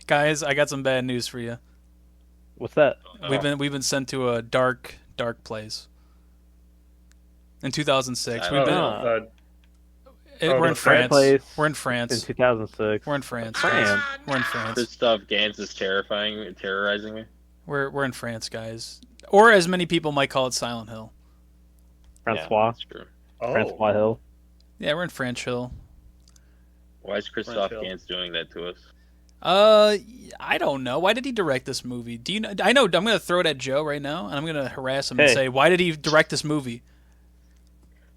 Guys, I got some bad news for you. What's that? We've been sent to a dark place in 2006. We've Oh, been Huh. we're in the France. place We're in in France. 2006. We're in France. France. We're in France. Christoph Gans is terrorizing me. We're in France, guys. Or as many people might call it, Silent Hill. Francois. Yeah, that's true. Francois Hill. Yeah, we're in French Hill. Why is Christoph Hill. Gans doing that to us? I don't know. Why did he direct this movie? Do you know? I know. I'm gonna throw it at Joe right now, and I'm gonna harass him and Hey. say, why did he direct this movie?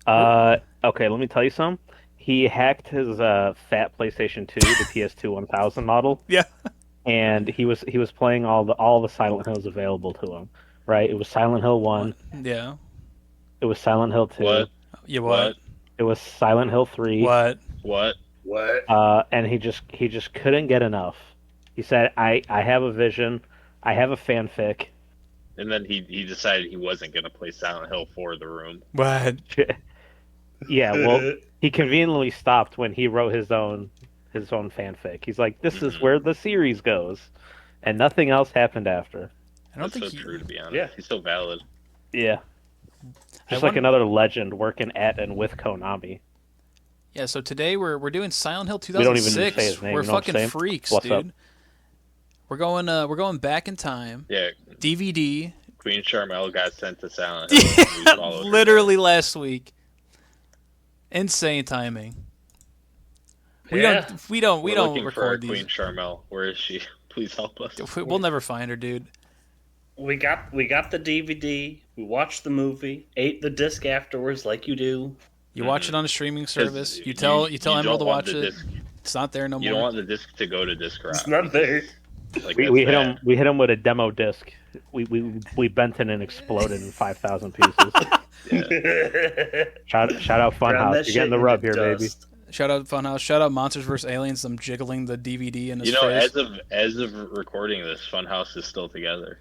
Okay, let me tell you something. He hacked his fat PlayStation 2, the PS2 1000 model, Yeah. and he was playing all the Silent Hills available to him. Right? It was Silent Hill 1, Yeah. it was Silent Hill 2, What? You what? it was Silent Hill 3, What? What? What? and he just couldn't get enough. He said, I have a vision, I have a fanfic. And then he decided he wasn't going to play Silent Hill for The Room. What? Yeah, well, he conveniently stopped when he wrote his own fanfic. He's like, this is where the series goes, and nothing else happened after. I don't That's think so he. true, to be honest. Yeah. He's so valid. Yeah, I just like wonder- another legend working at and with Konami. Yeah. So today we're doing Silent Hill We don't even need to 2006. say his name, We're you know what I'm fucking saying? freaks, What's dude. up? We're going back in time. Yeah, DVD. Queen Charmel got sent to Silent Hill. and we followed her. Literally last week. Insane timing. We Yeah. don't we We're don't looking for our record Queen these. Charmel. Where is she? Please help us. We'll never find her, dude. We got the DVD. We watched the movie. Ate the disc afterwards, like you do. You watch it on a streaming service. 'Cause You tell you Emerald to don't want watch the it. disc. It's not there no You more. don't want the disc to go to Disc Rock. It's not there. Like, We that's hit bad. him with a demo disc. We bent it and exploded in 5,000 pieces. Shout out Drown Funhouse. that You're shit getting the in rub here, baby. dust. Shout out Funhouse. Shout out Monsters vs Aliens. Them jiggling the DVD in his You know, face. as of recording this, Funhouse is still together.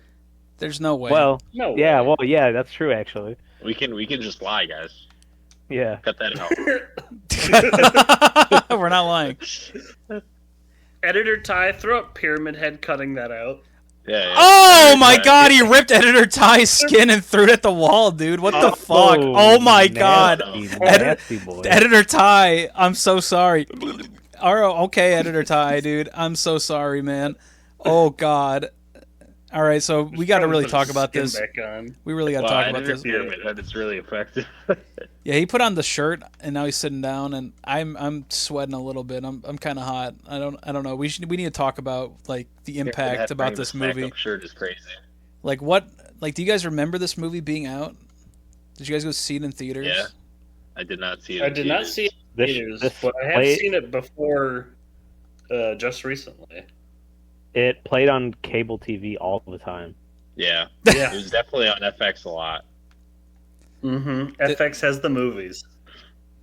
There's no way. Well, No. yeah, way. well, yeah, that's true actually. We can just lie, guys. Yeah. Cut that out. We're not lying. Editor Ty, throw up Pyramid Head cutting that out. Yeah. Oh my god, he ripped Editor Ty's skin and threw it at the wall, dude. What the fuck? Oh my god. Nasty boy. Editor Ty, I'm so sorry. Okay, Editor Ty, dude. I'm so sorry, man. Oh god. All right, so we got to really Put talk his about skin this. back on. We really got to Well, talk I about did this. Pyramid Head. It's really effective. Yeah, he put on the shirt and now he's sitting down, and I'm sweating a little bit. I'm kind of hot. I don't know. We need to talk about like the impact about this movie. Shirt is crazy. Like what? Like, do you guys remember this movie being out? Did you guys go see it in theaters? Yeah. I did not see it. I in did not theaters. see it in theaters, but I have played- seen it before, just recently. It played on cable TV all the time. Yeah. It Yeah. was definitely on FX a lot. Mm-hmm. FX has the movies.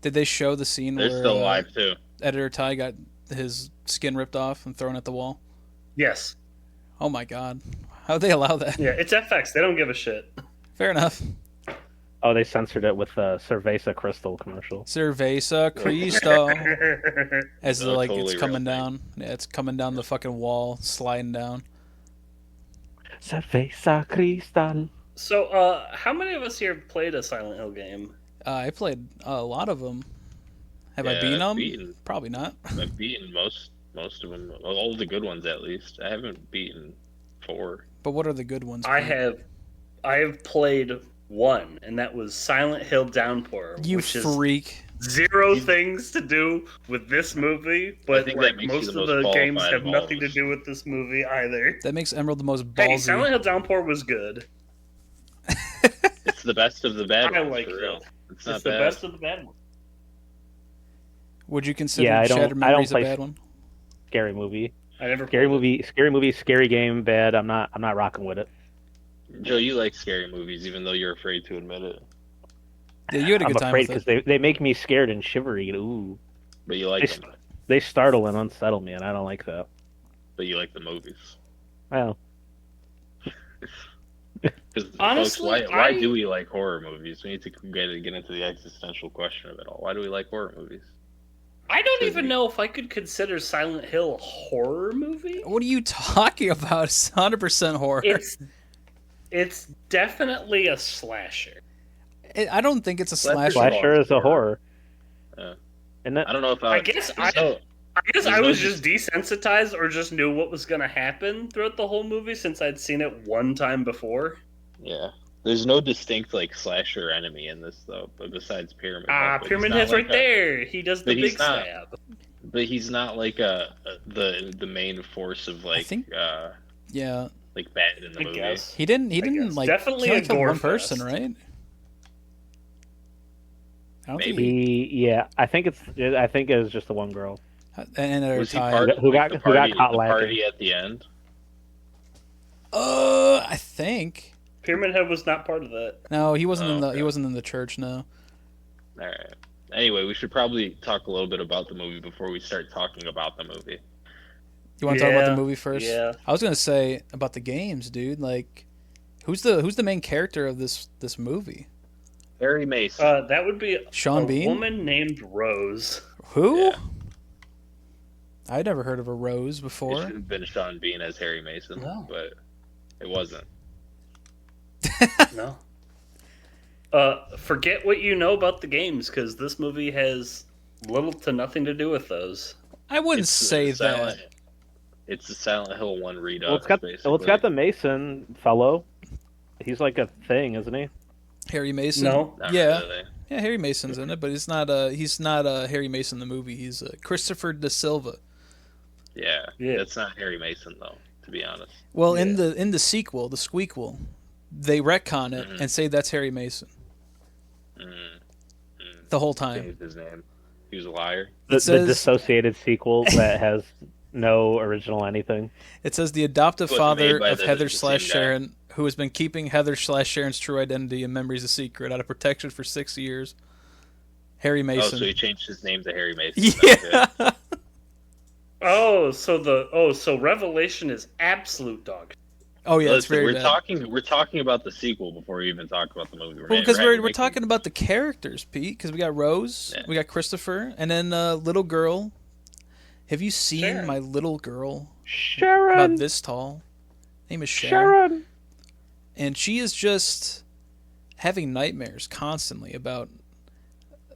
Did they show the scene They're where still live too. Editor Ty got his skin ripped off and thrown at the wall? Yes. Oh my god. How'd they allow that? Yeah, it's FX. They don't give a shit. Fair enough. Oh, they censored it with the Cerveza Crystal commercial. Cerveza Cristo. As No, like totally it's coming real thing. down. Yeah, it's coming down the fucking wall, sliding down. Cerveza Cristal. So, how many of us here have played a Silent Hill game? I played a lot of them. Have I Yeah, beaten I've them? beaten. Probably not. I've beaten most of them. All the good ones, at least. I haven't beaten 4. But what are the good ones? I Pete? have played one, and that was Silent Hill Downpour, You which is freak. zero things to do with this movie, but think that like makes you most the of most the games qualified have of all of nothing to us. do with this movie either. That makes Emerald the most Hey, ballsy. Silent Hill Downpour was good. It's the best of the bad I ones, like for real. it. It's not It's the bad. best of the bad ones. Would you consider Yeah, I don't- Shattered I don't Memories a play- bad one? Scary movie. I never Scary played movie, scary game, bad. I'm not rocking with it. Joe, you like scary movies, even though you're afraid to admit it. Yeah, you had a I'm good time afraid with because it. they make me scared and shivery. Ooh, But you like They them. they startle and unsettle me, and I don't like that. But you like the movies. Well, Because Honestly, folks, why I- do we like horror movies? We need to get into the existential question of it all. Why do we like horror movies? I don't even know if I could consider Silent Hill a horror movie. What are you talking about? It's 100% horror. It's definitely a slasher. I don't think it's a slasher. Slasher is a horror. Yeah. And that, I don't know if I guess I was just desensitized or just knew what was going to happen throughout the whole movie since I'd seen it one time before. Yeah. There's no distinct like slasher enemy in this though, but besides Pyramid Head. But Pyramid he's not Head's like right there. He does the but he's big not- stab. But he's not like the main force of like think- Yeah, like bad in the I movie. guess. he didn't guess. like Definitely he only a killed gore one person, fest. right? I don't think I think it was just the one girl. and they're Was he tied. part of Who got- the who got party, caught the laughing? party at the end? I think Pyramid Head was not part of that. no, he wasn't in the okay. he wasn't in the church. No, All right. Anyway, we should probably talk a little bit about the movie before we start talking about the movie. you want to talk about Yeah, the movie first? yeah. I was gonna say about the games, dude. Like, who's the main character of this movie? Harry Mason. That would be Sean a Bean? woman named Rose. Who? Yeah. I'd never heard of a Rose It before. should have been Sean Bean as Harry Mason, No. but it wasn't. No. Forget what you know about the games, because this movie has little to nothing to do with those. I wouldn't It's say that. Silent- It's the Silent Hill 1 redux, Well, basically. it's got the Mason fellow. He's like a thing, isn't he? Harry Mason. No. Not Yeah. really. Yeah, Harry Mason's in it, but he's not Harry Mason the movie. He's Christopher De Silva. Yeah. Yeah. That's not Harry Mason, though, to be honest. Well, in the sequel, the Squeakquel, they retcon it Mhm. and say that's Harry Mason the whole time. Changed his name. He was a liar. The says- dissociated sequel that has no original anything. It says the adoptive Was father made by of the Heather same slash guy. Sharon, who has been keeping Heather slash Sharon's true identity and memories a secret out of protection for 6 years. Harry Oh, Mason. so he changed his name to Harry Mason. Okay. yeah. So Revelation is absolute dog. Oh yeah, it's Listen, very we're bad. we're talking about the sequel before we even talk about the movie. Well, because we're making- talking about the characters, Pete. Because we got Rose, Yeah. we got Christopher, and then little girl. Have you seen Sharon. my little girl? Sharon. About this tall. Name is Sharon. Sharon. And she is just having nightmares constantly about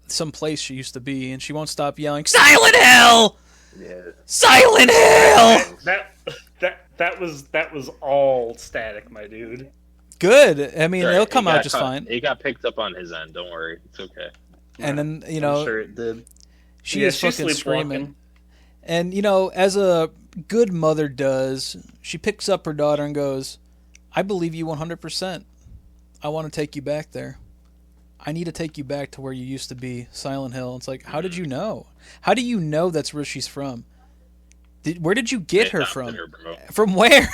some place she used to be, and she won't stop yelling, "Silent Hill! Yeah. Silent Hill!" That was all static, my dude. Good. I mean, Sorry, it'll come it out got just caught- fine. It got picked up on his end. Don't worry. It's okay. And then, you I'm know, sure it did. she Yeah, is she's fucking screaming. sleepwalking. And, you know, as a good mother does, she picks up her daughter and goes, "I believe you 100%. I want to take you back there. I need to take you back to where you used to be, Silent Hill." It's like, how did you know? How do you know that's where she's from? Where did you get They her adopted from? her, bro. From where?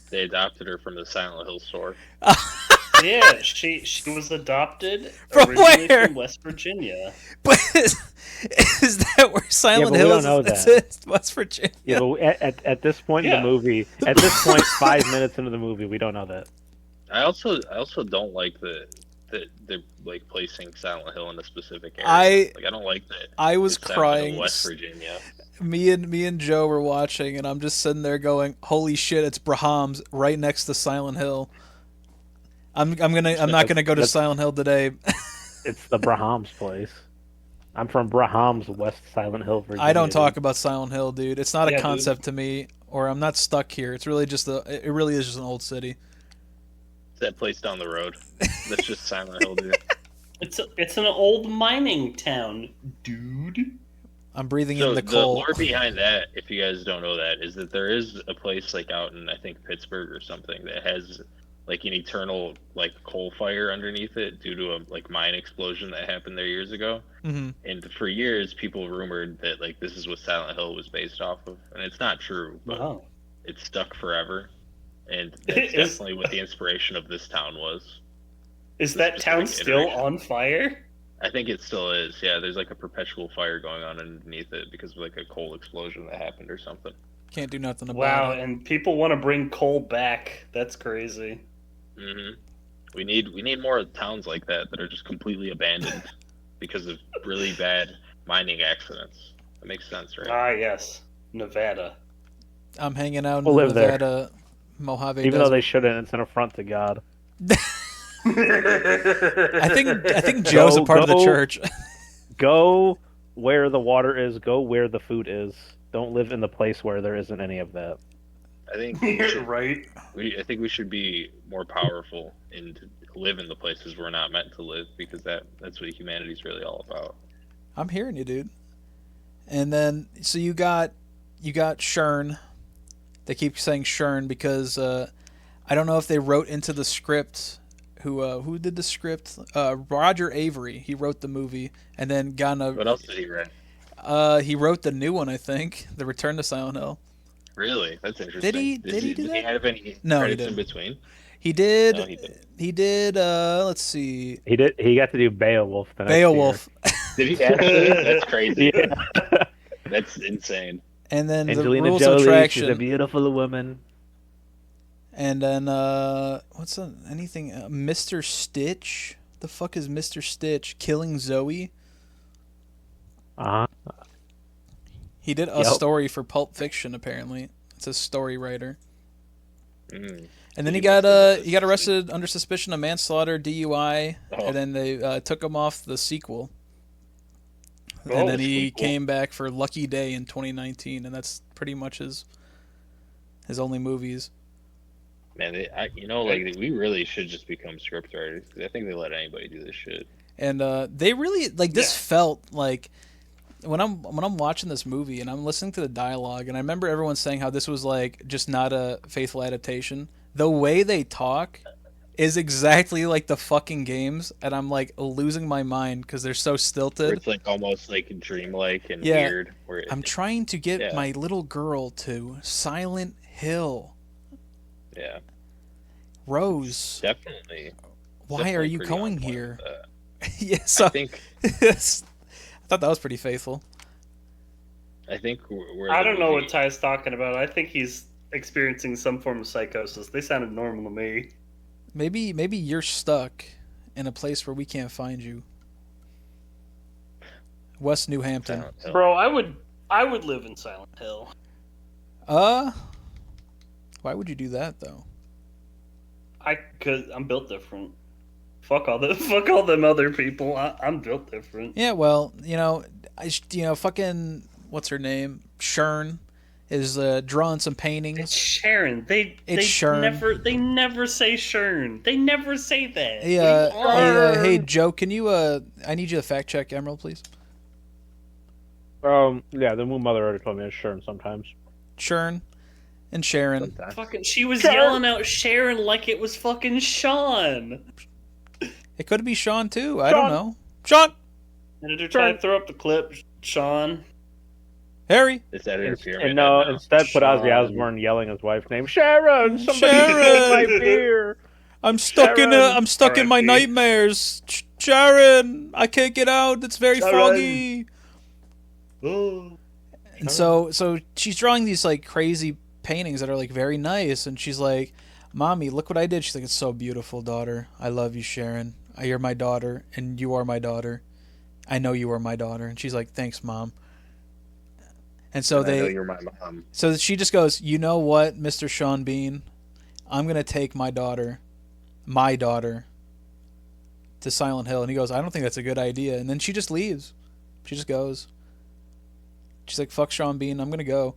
They adopted her from the Silent Hill store. Yeah, she was adopted From originally where? from West Virginia. But is that where Silent but we Hill don't is? know That's that. it, West Virginia. Yeah, but at this point in Yeah. the movie, at this point, 5 minutes into the movie, we don't know that. I also don't like the they're like placing Silent Hill in a specific area. I don't like that. I was it's Silent Hill, crying. West Virginia. Me and Joe were watching, and I'm just sitting there going, "Holy shit! It's Brahms right next to Silent Hill." I'm not gonna go to That's- Silent Hill today. It's the Brahms place. I'm from Brahms, West Silent Hill, Virginia. I don't talk dude. about Silent Hill, dude. It's not Yeah, a dude. concept to me, or I'm not stuck here. It's really just it really is just an old city. It's that place down the road. That's just Silent Hill, dude. It's an old mining town, dude. I'm breathing So in the the coal. lore behind that, if you guys don't know that, is that there is a place like out in I think Pittsburgh or something that has like an eternal like coal fire underneath it due to a like mine explosion that happened there years ago. hmm And for years, people rumored that like this is what Silent Hill was based off of, and it's not true, but Wow. it's stuck forever. And that's It is- definitely what the inspiration of this town was. Is that town specific still iteration. on fire? I think it still is. Yeah, there's like a perpetual fire going on underneath it because of like a coal explosion that happened or something. Can't do nothing about Wow, it. and people want to bring coal back. That's crazy. hmm We need more towns like that that are just completely abandoned because of really bad mining accidents. That makes sense, right? Ah, yes, Nevada. I'm hanging out in We'll the live there. Nevada Mojave Even though Desert. they shouldn't, it's an affront to God. I think Joe's a part of the Go. church. Go where the water is. Go where the food is. Don't live in the place where there isn't any of that. I think we should, right. I think we should be more powerful and live in the places we're not meant to live, because that's what humanity's really all about. I'm hearing you, dude. And then, so you got Shern. They keep saying Shern because I don't know if they wrote into the script who did the script. Roger Avery. He wrote the movie, and then What else did he write? he wrote the new one, I think, The Return to Silent Hill. Really? That's interesting. Did he do Did he that? have any No, he credits didn't. in between? He did. No, he didn't. He did. Let's see. He did. He got to do Beowulf. The next Beowulf. Did he actually? That's crazy. Year. Yeah. That's insane. And then Angelina the Rules Jolie. of She's Attraction. a beautiful woman. And then what's anything? Mr. Stitch. The fuck is Mr. Stitch? Killing Zoe. Uh-huh. He did a Yep. story for Pulp Fiction. Apparently, it's a story writer. Mm. And then He he got must have he got arrested under suspicion of manslaughter, DUI, Oh. and then they took him off the sequel. Oh, And then the he sequel. came back for Lucky Day in 2019, and that's pretty much his only movies. Man, we really should just become script writers. I think they let anybody do this shit. And they really this Yeah. felt like when I'm watching this movie and I'm listening to the dialogue, and I remember everyone saying how this was like just not a faithful adaptation. The way they talk is exactly like the fucking games, and I'm like losing my mind because they're so Where stilted. it's like almost like dreamlike and Yeah. weird. Where I'm trying to get Yeah. my little girl to Silent Hill. yeah, Rose, definitely. why Definitely are you pretty on going point here? with that. Yeah, I so think I thought that was pretty faithful. we're I the don't know movie- what Ty's talking about. I think he's experiencing some form of psychosis. They sounded normal to me. Maybe you're stuck in a place where we can't find you. West New Hampton. Silent Hill. Bro, I would live in Silent Hill. Why would you do that though? Cause I'm built different. Fuck all them other people. I'm built different. Yeah, well, fucking what's her name? Shern is drawing some It's paintings. Sharon. They Shern. never say Shern. They never say that. Hey, hey, Joe, can you I need you to fact check Emerald, please. Yeah, the Moon Mother already told me it's Sharon sometimes. Shern and Sharon. Sometimes. Fucking, she was Sharon. yelling out Sharon like it was fucking Sean. It could be Sean too. I Sean. don't know. Sean, And they're trying to throw up the clip, Sean. Harry, Is that her pyramid? And no, now? instead put Ozzy Sean. Osbourne yelling his wife's name. Sharon, somebody Sharon! my beer. I'm stuck in Sharon. I'm stuck in my R.I.P. nightmares. Sharon, I can't get out. It's very Sharon. foggy. Oh. And so she's drawing these like crazy paintings that are like very nice, and she's like, "Mommy, look what I did." She's like, "It's so beautiful, daughter. I love you, Sharon. You're my daughter, and you are my daughter. I know you are my daughter." And she's like, "Thanks, Mom." And so I know you're my mom. so she just goes, "You know what, Mr. Sean Bean? I'm gonna take my daughter, to Silent Hill." And he goes, "I don't think that's a good idea." And then she just leaves. She just goes. She's like, "Fuck Sean Bean, I'm gonna go."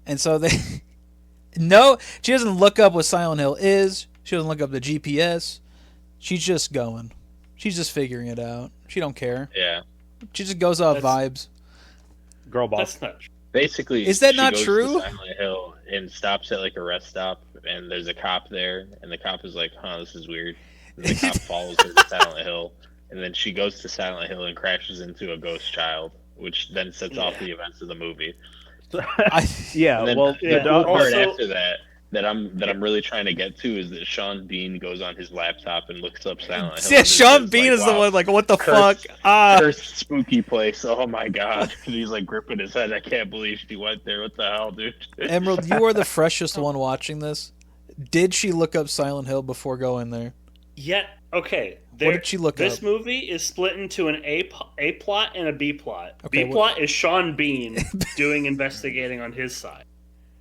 And so they, no, she doesn't look up what Silent Hill is. She doesn't look up the GPS. She's just going. She's just figuring it out. She don't care. Yeah. She just goes off vibes. Girl boss. That's not true. Basically, Is that she not goes true? To Silent Hill and stops at like a rest stop, and there's a cop there, and the cop is like, "Huh, this is weird." And the cop follows her to Silent Hill, and then she goes to Silent Hill and crashes into a ghost child, which then sets off the events of the movie. Yeah, And then well, the the cool part also- after that I'm really trying to get to is that Sean Bean goes on his laptop and looks up Silent Hill. Yeah, and it Sean says, Bean like, is the wow, one like, "What the Cursed- fuck?" Ah. Cursed spooky place. Oh my god. And he's like gripping his head. I can't believe she went there. What the hell, dude? Emerald, you are the freshest one watching this. Did she look up Silent Hill before going there? Yet Okay, What did she look this up? movie is split into an A plot and a B plot. Okay, B plot is Sean Bean doing investigating on his side.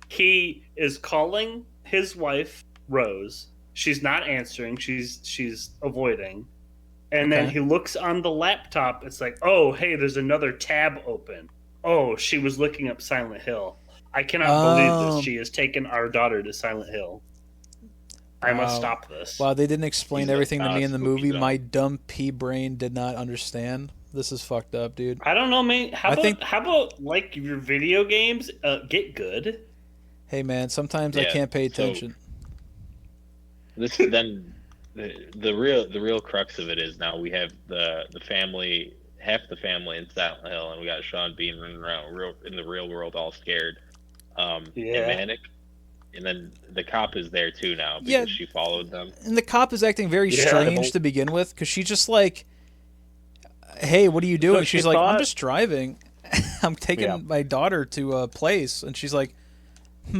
He is calling his wife Rose. She's not answering. She's avoiding. And then Okay. he looks on the laptop. It's like, oh, hey, there's another tab open. Oh, she was looking up Silent Hill. I cannot believe this. She has taken our daughter to Silent Hill. I must Wow. stop this. Wow, they didn't explain He's like, everything to me in the spooky movie. zone. My dumb pea brain did not understand. This is fucked up, dude. I don't know, man. I think- How about like your video games get good? Hey, man, sometimes I Yeah, can't pay so- attention. This then the real crux of it is now we have the family, half the family in Silent Hill, and we got Sean Bean running around in the real world all scared, and manic. And then the cop is there too now because Yeah. she followed them. And the cop is acting very Yeah. strange to begin with, because she's just like, hey, what are you doing? So she She's like, I'm thought- just driving. I'm taking Yeah. my daughter to a place. And she's like, I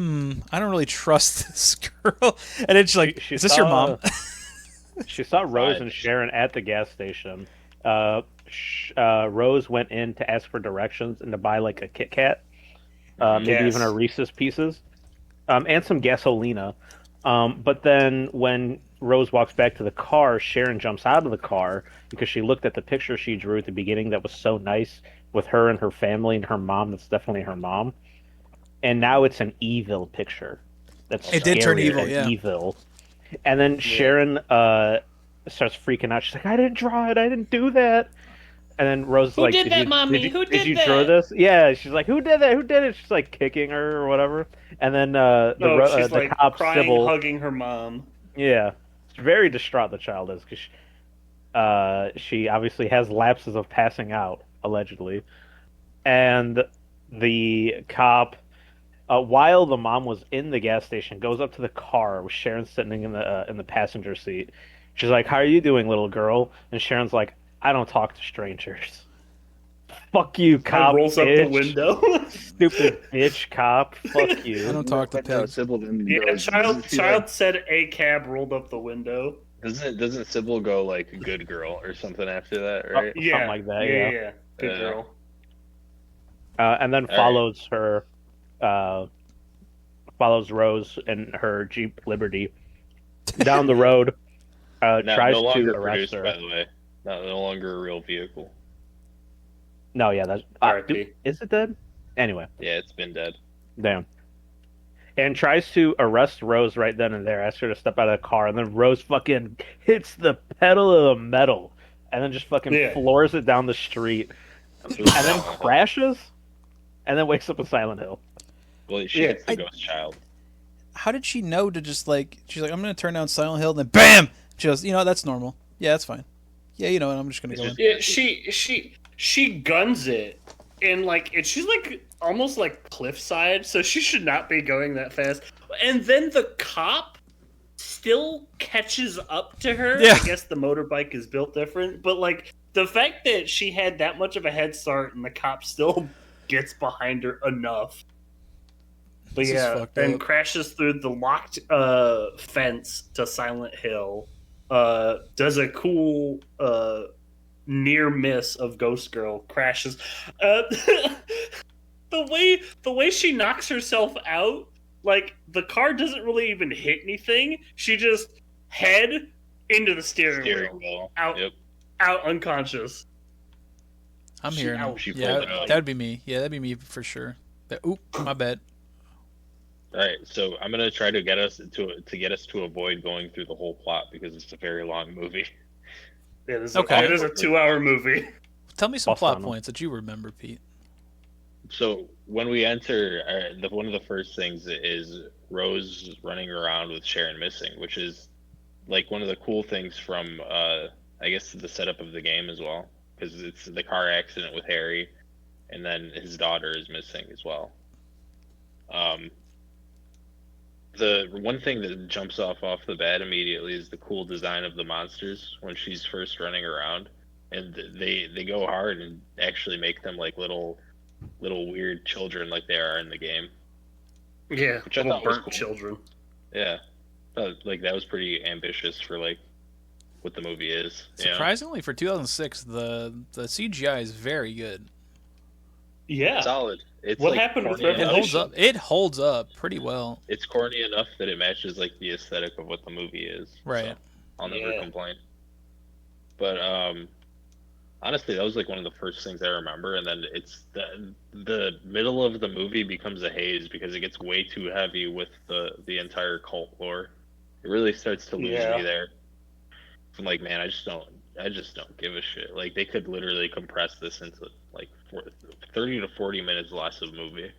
don't really trust this girl. And then she's like, She is this your saw- mom? She saw Rose Right. and Sharon at the gas station. Rose went in to ask for directions and to buy like a Kit Kat, maybe Yes. even a Reese's Pieces, and some gasolina. But then when Rose walks back to the car, Sharon jumps out of the car because she looked at the picture she drew at the beginning that was so nice with her and her family and her mom. That's definitely her mom. And now it's an evil picture. That's It did turn scary evil, and yeah. evil. And then Sharon starts freaking out. She's like, "I didn't draw it. I didn't do that." And then Rose is Who like, did that, you, Mommy? Did you, Who did did you draw that?" this?" Yeah. She's like, "Who did that? Who did it?" She's like kicking her or whatever. And then No, she's the like cop crying, Sybil, hugging her mom. yeah, it's very distraught. The child is because she obviously has lapses of passing out allegedly, and the cop. While the mom was in the gas station, goes up to the car with Sharon sitting in the passenger seat. She's like, "How are you doing, little girl?" And Sharon's like, "I don't talk to strangers." Fuck you, cop. Rolls up bitch. the window. Stupid bitch, cop. Fuck I you. don't talk to pigs. Sybil then Yeah, goes, child said a cab rolled up the window. Doesn't Sybil go like good girl or something after that, right? Something Yeah, like that, Yeah, yeah. Good Yeah. girl. And then All right. follows her, follows Rose and her Jeep Liberty down the road. No Tries longer to arrest produced, her. by the way. No longer a real vehicle. No, yeah, that's R.I.P. is it dead? Anyway, Yeah, it's been dead. damn. And tries to arrest Rose right then and there. Asks her to step out of the car, and then Rose fucking hits the pedal of the metal, and then just fucking Yeah. floors it down the street, and then crashes, and then wakes up in Silent Hill. Well, she Yeah, hits the ghost child. How did she know to just like, she's like, I'm going to turn down Silent Hill, and then BAM! She goes, that's normal. Yeah, that's fine. Yeah, you know what, I'm just going to It's go in. just- Yeah, she guns it, and she's like almost like cliffside, so she should not be going that fast. And then the cop still catches up to her. Yeah. I guess the motorbike is built different, but like the fact that she had that much of a head start and the cop still gets behind her enough. But This is yeah, fucked and up. crashes through the locked fence to Silent Hill. Does a cool near miss of Ghost Girl, crashes. The way she knocks herself out, like the car doesn't really even hit anything. She just head into the steering Steering wheel, wheel. out Yep. out unconscious. I'm She- hearing. ouch, she Yeah, pulled it out. that'd be me. Yeah, that'd be me for sure. Oop, my bad. All right, so I'm gonna try to get us to avoid going through the whole plot because it's a very long movie. Yeah, this Okay. It is a 2-hour movie. Tell me some Bust plot on 'em. points that you remember, Pete. So when we enter, one of the first things is Rose running around with Sharon missing, which is like one of the cool things from I guess the setup of the game as well, because it's the car accident with Harry, and then his daughter is missing as well. The one thing that jumps off the bat immediately is the cool design of the monsters when she's first running around, and they go hard and actually make them like little weird children like they are in the game. Yeah, Which I little thought was burnt cool. children. Yeah, like that was pretty ambitious for like what the movie is. You know? Surprisingly, for 2006, the CGI is very good. Yeah. Solid. It's What like happened with corny It enough- holds up. It holds up pretty well. It's corny enough that it matches like the aesthetic of what the movie is. Right. So I'll never Yeah. complain. But honestly, that was like one of the first things I remember, and then it's the middle of the movie becomes a haze because it gets way too heavy with the entire cult lore. It really starts to lose Yeah. me there. I'm like, man, I just don't give a shit. Like they could literally compress this into like 30 to 40 minutes less of movie.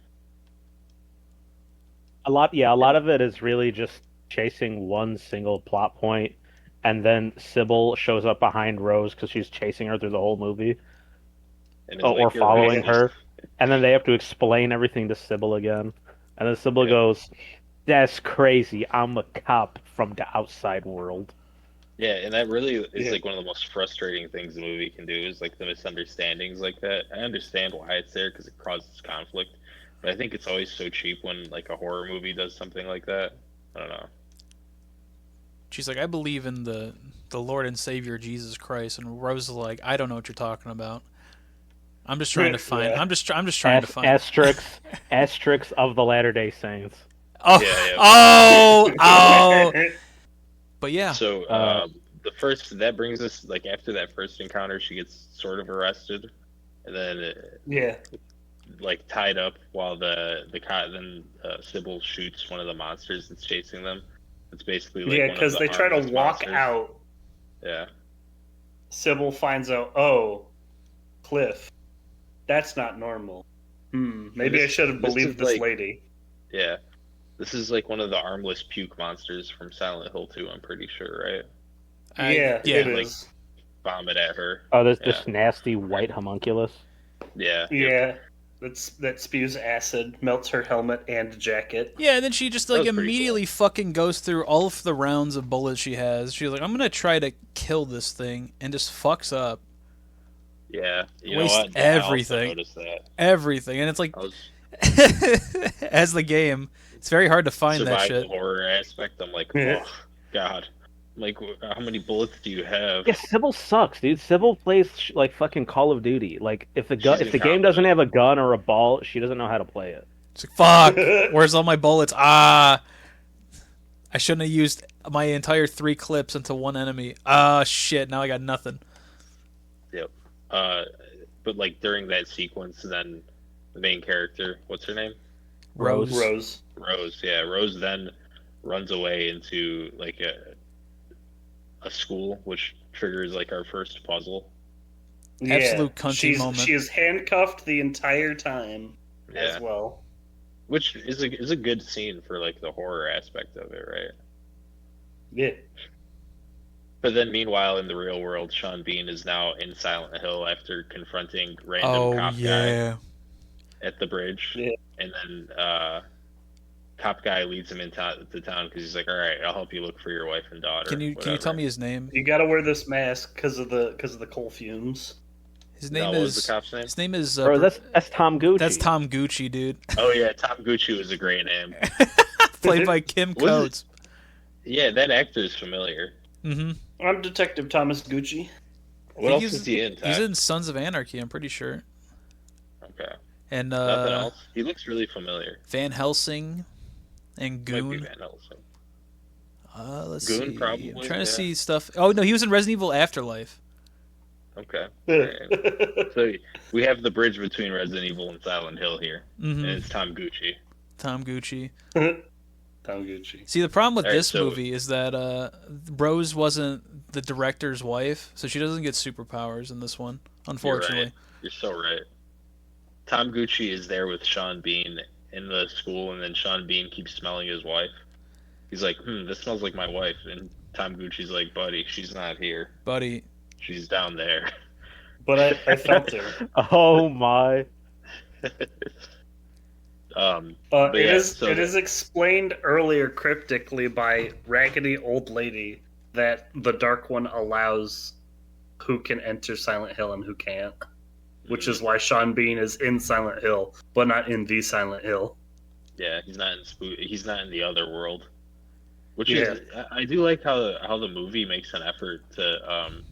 A lot of it is really just chasing one single plot point, and then Sybil shows up behind Rose because she's chasing her through the whole movie, And it's or like, you're following racist. her, and then they have to explain everything to Sybil again, and then Sybil goes, "That's crazy. I'm a cop from the outside world." Yeah, and that really is Yeah. like one of the most frustrating things the movie can do is like the misunderstandings like that. I understand why it's there because it causes conflict, but I think it's always so cheap when like a horror movie does something like that. I don't know. She's like, I believe in the Lord and Savior Jesus Christ, and Rose is like, I don't know what you're talking about. I'm just trying to find. Yeah. I'm just trying to find. Asterisks of the Latter-day Saints. Oh, Yeah. oh. But yeah, So the first that brings us like after that first encounter, she gets sort of arrested, and then Yeah. like tied up while then Sybil shoots one of the monsters that's chasing them. It's basically like Yeah, one of because the they try to armless walk monsters. out. Yeah. Sybil finds out, oh, Cliff, that's not normal. Maybe I This- should have this believed is this like- lady. Yeah. This is like one of the armless puke monsters from Silent Hill 2, I'm pretty sure, right? Yeah, yeah, it like- is. Vomit at her. Oh, this Yeah. nasty white homunculus. Yeah. Yeah, that spews acid, melts her helmet and jacket. yeah. And then she just like That was pretty immediately fucking goes through all of the rounds of bullets she has. She's like, I'm gonna try to kill this thing, and just fucks up Yeah. You Waste know what? Yeah, I also everything. noticed that. everything. And it's like, I was as the game, it's very hard to find that survival shit. horror aspect. I'm like, Yeah. oh, God. I'm like, how many bullets do you have? Yeah, Sybil sucks, dude. Sybil plays like fucking Call of Duty. Like if the She's game doesn't incompetent. have a gun or a ball, she doesn't know how to play it. It's like, fuck, where's all my bullets? I shouldn't have used my entire 3 clips into one enemy. Shit, now I got nothing. Yep. But like during that sequence, then the main character, what's her name? Rose. Rose. Rose. Yeah, Rose then runs away into like a school, which triggers like our first puzzle. Absolute cunty moment. She is handcuffed the entire time Yeah, as well. which is a good scene for like the horror aspect of it, right? Yeah. But then, meanwhile, in the real world, Sean Bean is now in Silent Hill after confronting random Oh cop guy yeah. at the bridge, Yeah. and then cop guy leads him into town because he's like, "All right, I'll help you look for your wife and daughter." Can you tell me his name? You gotta wear this mask because of the coal fumes. His No, name what was is the cop's name? his name is Bro, that's Tom Gucci. that's Tom Gucci, dude. Oh yeah, Tom Gucci was a great name. Played by Kim Was it- Coates. Yeah, that actor is familiar. Mm-hmm. I'm Detective Thomas Gucci. What else is he in? He's Ty? in Sons of Anarchy, I'm pretty sure. Okay, And nothing else. He looks really familiar. Van Helsing and Might be Goon. Van Helsing. Let's Goon, see. probably, I'm trying to yeah. see stuff. Oh no, he was in Resident Evil Afterlife. Okay. Alright. So we have the bridge between Resident Evil and Silent Hill here, Mm-hmm. and it's Tom Gucci. Tom Gucci. Tom Gucci. See, the problem with Alright, this so- movie is that Rose wasn't the director's wife, so she doesn't get superpowers in this one, unfortunately. You're so right. Tom Gucci is there with Sean Bean in the school, and then Sean Bean keeps smelling his wife. He's like, this smells like my wife. And Tom Gucci's like, buddy, she's not here. Buddy, She's down there. But I felt her. Oh my. But It yeah, is so it is explained earlier cryptically by Raggedy Old Lady that the Dark One allows who can enter Silent Hill and who can't. Which is why Sean Bean is in Silent Hill, but not in the Silent Hill. Yeah, he's not in the other world. Which Yeah. is, I do like how the movie makes an effort to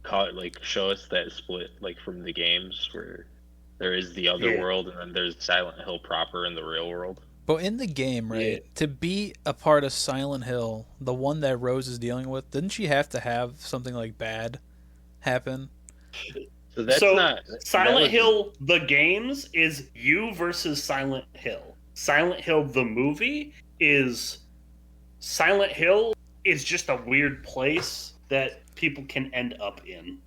call it, like, show us that split, like, from the games where there is the other Yeah. world and then there's Silent Hill proper in the real world. But in the game, right, Yeah. to be a part of Silent Hill, the one that Rose is dealing with, didn't she have to have something like bad happen? So that's So, not Silent that was- Hill the games is you versus Silent Hill. Silent Hill the movie is Silent Hill is just a weird place that people can end up in.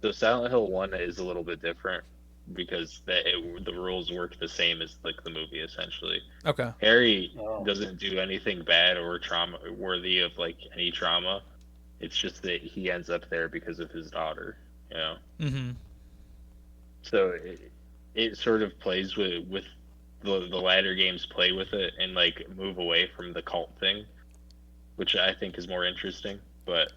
So Silent Hill 1 is a little bit different because the rules work the same as like the movie essentially. Okay. Harry Oh. doesn't do anything bad or trauma worthy of like any trauma. It's just that he ends up there because of his daughter, you know. Mm-hmm. So it sort of plays with the latter games play with it and like move away from the cult thing, which I think is more interesting. But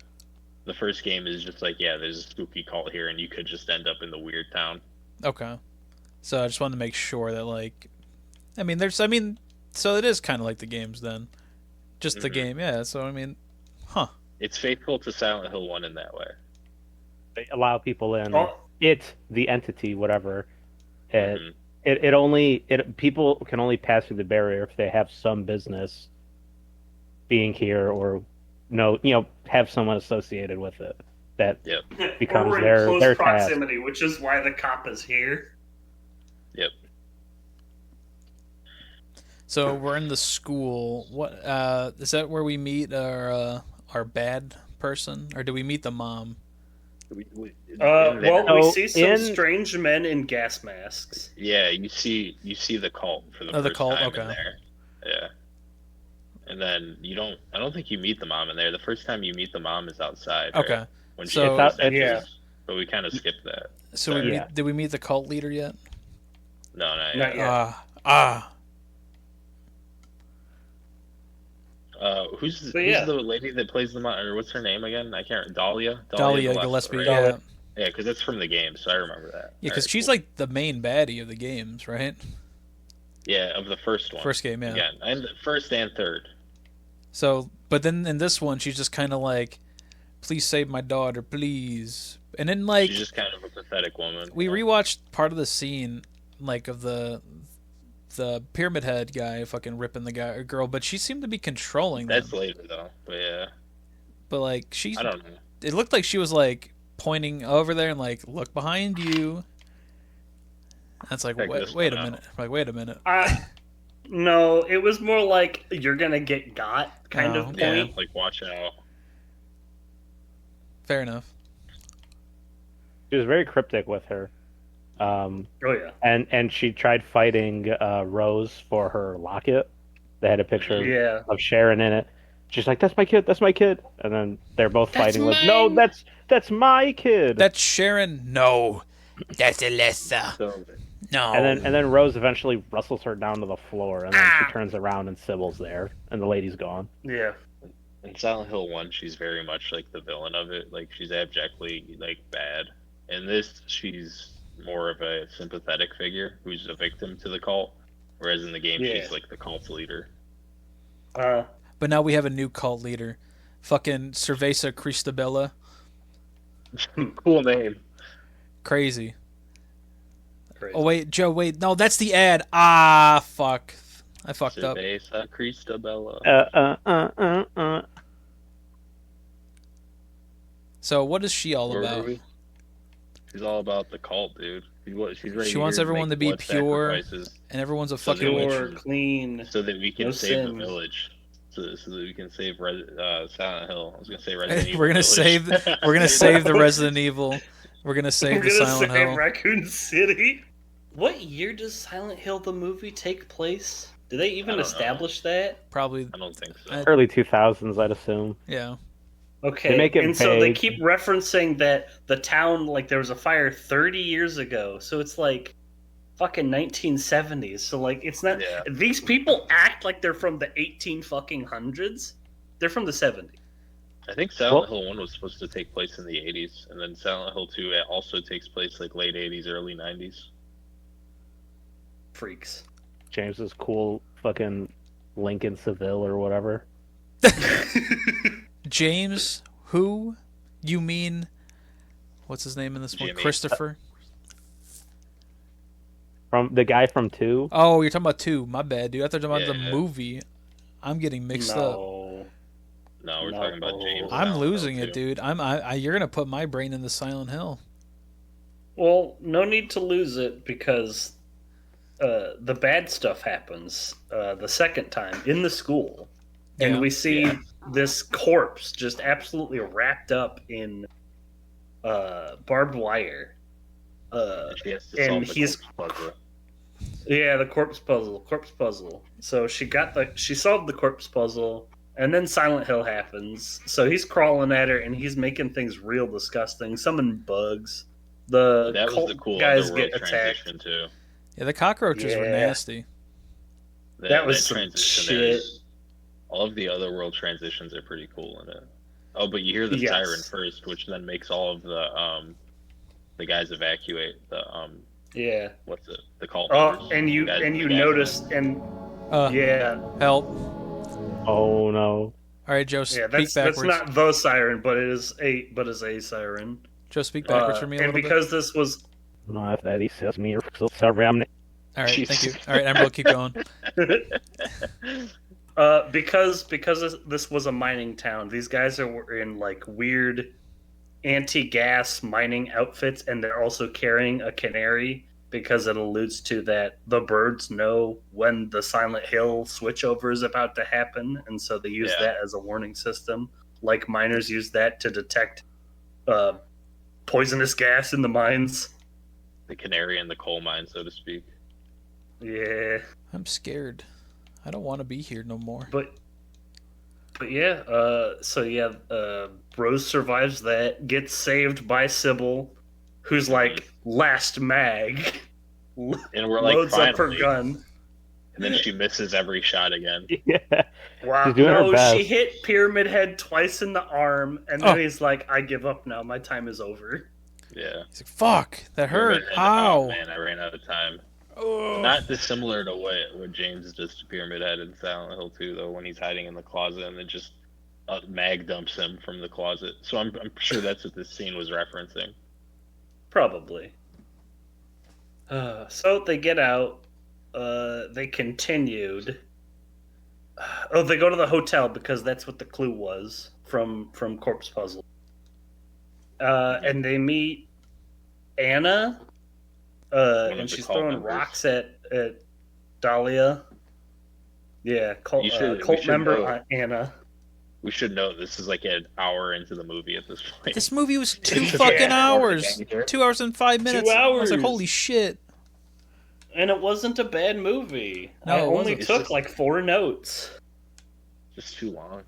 the first game is just like, yeah, there's a spooky cult here, and you could just end up in the weird town. Okay. So I just wanted to make sure that, like, so it is kind of like the games then. Just the Mhm. game, yeah. So, I mean, It's faithful to Silent Hill 1 in that way. They allow people in. Oh, The entity, whatever. Mhm. People can only pass through the barrier if they have some business being here or have someone associated with it. That becomes or in their close task. proximity, which is why the cop is here. so we're in the school. What is that where we meet our bad person, or do we meet the mom? In Well, there- we So see some in- strange men in gas masks. yeah, you see the cult for the Oh, the first cult, time okay. in there. Yeah. And then I don't think you meet the mom in there. The first time you meet the mom is outside. right? Okay. When So- she It's out- yeah. but we kind of skipped that. So Yeah. did we meet the cult leader yet? No, not Not yet. yet. Who's But yeah. the lady that plays the mom? Or what's her name again? I can't. Dahlia Gillespie, right? yeah. Yeah, because that's from the game, so I remember that. Yeah, because Alright, she's cool. like the main baddie of the games, right? Yeah, of the first one. First game, yeah. Again, and first and third. So, but then in this one, she's just kind of like, "Please save my daughter, please." And then like She's just kind of a pathetic woman. we Yeah. rewatched part of the scene, like of the Pyramid Head guy fucking ripping the guy or girl, but she seemed to be controlling That's them. later though, but yeah, But like I don't know. it looked like she was like pointing over there and like, "Look behind you." That's like, Check wait, this wait a one minute. Like, wait a minute. No, it was more like you're gonna get got kind Oh, of okay. point. Like watch out. Fair enough. She was very cryptic with her. Oh yeah. And she tried fighting Rose for her locket. They had a picture Yeah. of Sharon in it. She's like, "That's my kid. That's my kid." And then they're both That's fighting. Like, "No, mine." that's my kid." That's Sharon. No, that's Alyssa. So No. and then Rose eventually wrestles her down to the floor, and then Ah. she turns around and Sybil's there, and the lady's gone. Yeah. in Silent Hill 1, she's very much like the villain of it. Like she's abjectly like bad. In this, she's more of a sympathetic figure who's a victim to the cult, whereas in the game, Yeah. she's like the cult's leader. But now we have a new cult leader, fucking Cerveza Cristabella. Cool name. Crazy. Crazy. Oh wait, Joe. Wait, no, that's the ad. Ah, fuck. I fucked up. Cerveza Cristabella. So what is she all Where were about? we? She's all about the cult, dude. She's ready She wants here everyone make to be blood pure. sacrifices And everyone's a So fucking they witch. Pure, clean. so that we can No save the sins. village. So that we can save Silent Hill. I was gonna say Resident Evil. We're gonna Village. save the Resident Evil. We're gonna save We're the gonna Silent save Hill. Raccoon City. What year does Silent Hill the movie take place? Do they I even don't know. establish that? Probably, I don't think so. Early 2000s, I'd assume. yeah. Okay, They make it and so they vague. keep referencing that the town, like there was a fire 30 years ago, so it's like fucking 1970s. So like it's not. Yeah. These people act like they're from the 18 fucking hundreds. They're from the 70s. I think Silent Hill 1 was supposed to take place in the 80s, and then Silent Hill 2 also takes place like late 80s, early 90s. Freaks. James's cool fucking Lincoln Seville or whatever. James, who? You mean, what's his name in this one? Jimmy. Christopher? From the guy from 2. Oh, you're talking about 2. My bad, dude. I thought you were talking about the Yeah. movie. I'm getting mixed up. No. No, we're No. talking about James. I'm Allen, losing though, it, too. dude. You're gonna put my brain into Silent Hill. Well, no need to lose it because the bad stuff happens the second time in the school. And Yeah. we see Yeah. this corpse just absolutely wrapped up in barbed wire. She has to and solve the he's- corpse puzzle. Yeah, the corpse puzzle. So she solved the corpse puzzle, and then Silent Hill happens. So he's crawling at her, and he's making things real disgusting, summoning bugs. The That was cult the cool guys underworld get attacked. transition too. Yeah, the cockroaches were Yeah. nasty. That was some transition shit. is- all of the other world transitions are pretty cool in it. Oh, but you hear the Yes. siren first, which then makes all of the guys evacuate the Yeah. what's it? The cult Oh, members. and you Guys- and you guys- notice, and yeah, Help. Oh no. All right, Joe, yeah. speak That's backwards. not the siren, but it is a siren. Joe, speak backwards for me a And little because this was No, if that he says me or so sorry, I'm bit. All right, Jeez. thank you. All right, Emerald, keep going. because this was a mining town, these guys were in like weird anti-gas mining outfits, and they're also carrying a canary because it alludes to that the birds know when the Silent Hill switchover is about to happen, and so they use Yeah. that as a warning system. Like miners use that to detect poisonous gas in the mines. the canary in the coal mine, so to speak. Yeah. I'm scared. I don't want to be here no more. But yeah, Rose survives that, gets saved by Sybil, who's like last mag, And we're like, loads up her finally. gun. And then she misses every shot again. yeah. Wow, She's doing her no, best. she hit Pyramid Head twice in the arm, and then Oh. he's like, "I give up now. My time is over." Yeah. He's like, fuck, that hurt. And, Ow. oh, man, I ran out of time. Ugh. Not dissimilar to what James does to Pyramid Head in Silent Hill 2, though, when he's hiding in the closet and then just mag dumps him from the closet. So I'm sure that's what this scene was referencing. Probably. So they get out. They continued. Oh, they go to the hotel because that's what the clue was from Corpse Puzzle. And they meet Anna, of and the she's cult throwing members. rocks at Dahlia. Yeah, cult, You should- we cult should member know. Anna. We should note this is like an hour into the movie at this point. This movie was 2 Yeah. fucking hours. Danger. 2 hours and 5 minutes. I was like, hours. holy shit. And it wasn't a bad movie. No, I it only wasn't. It's took just- like 4 notes. Just too long.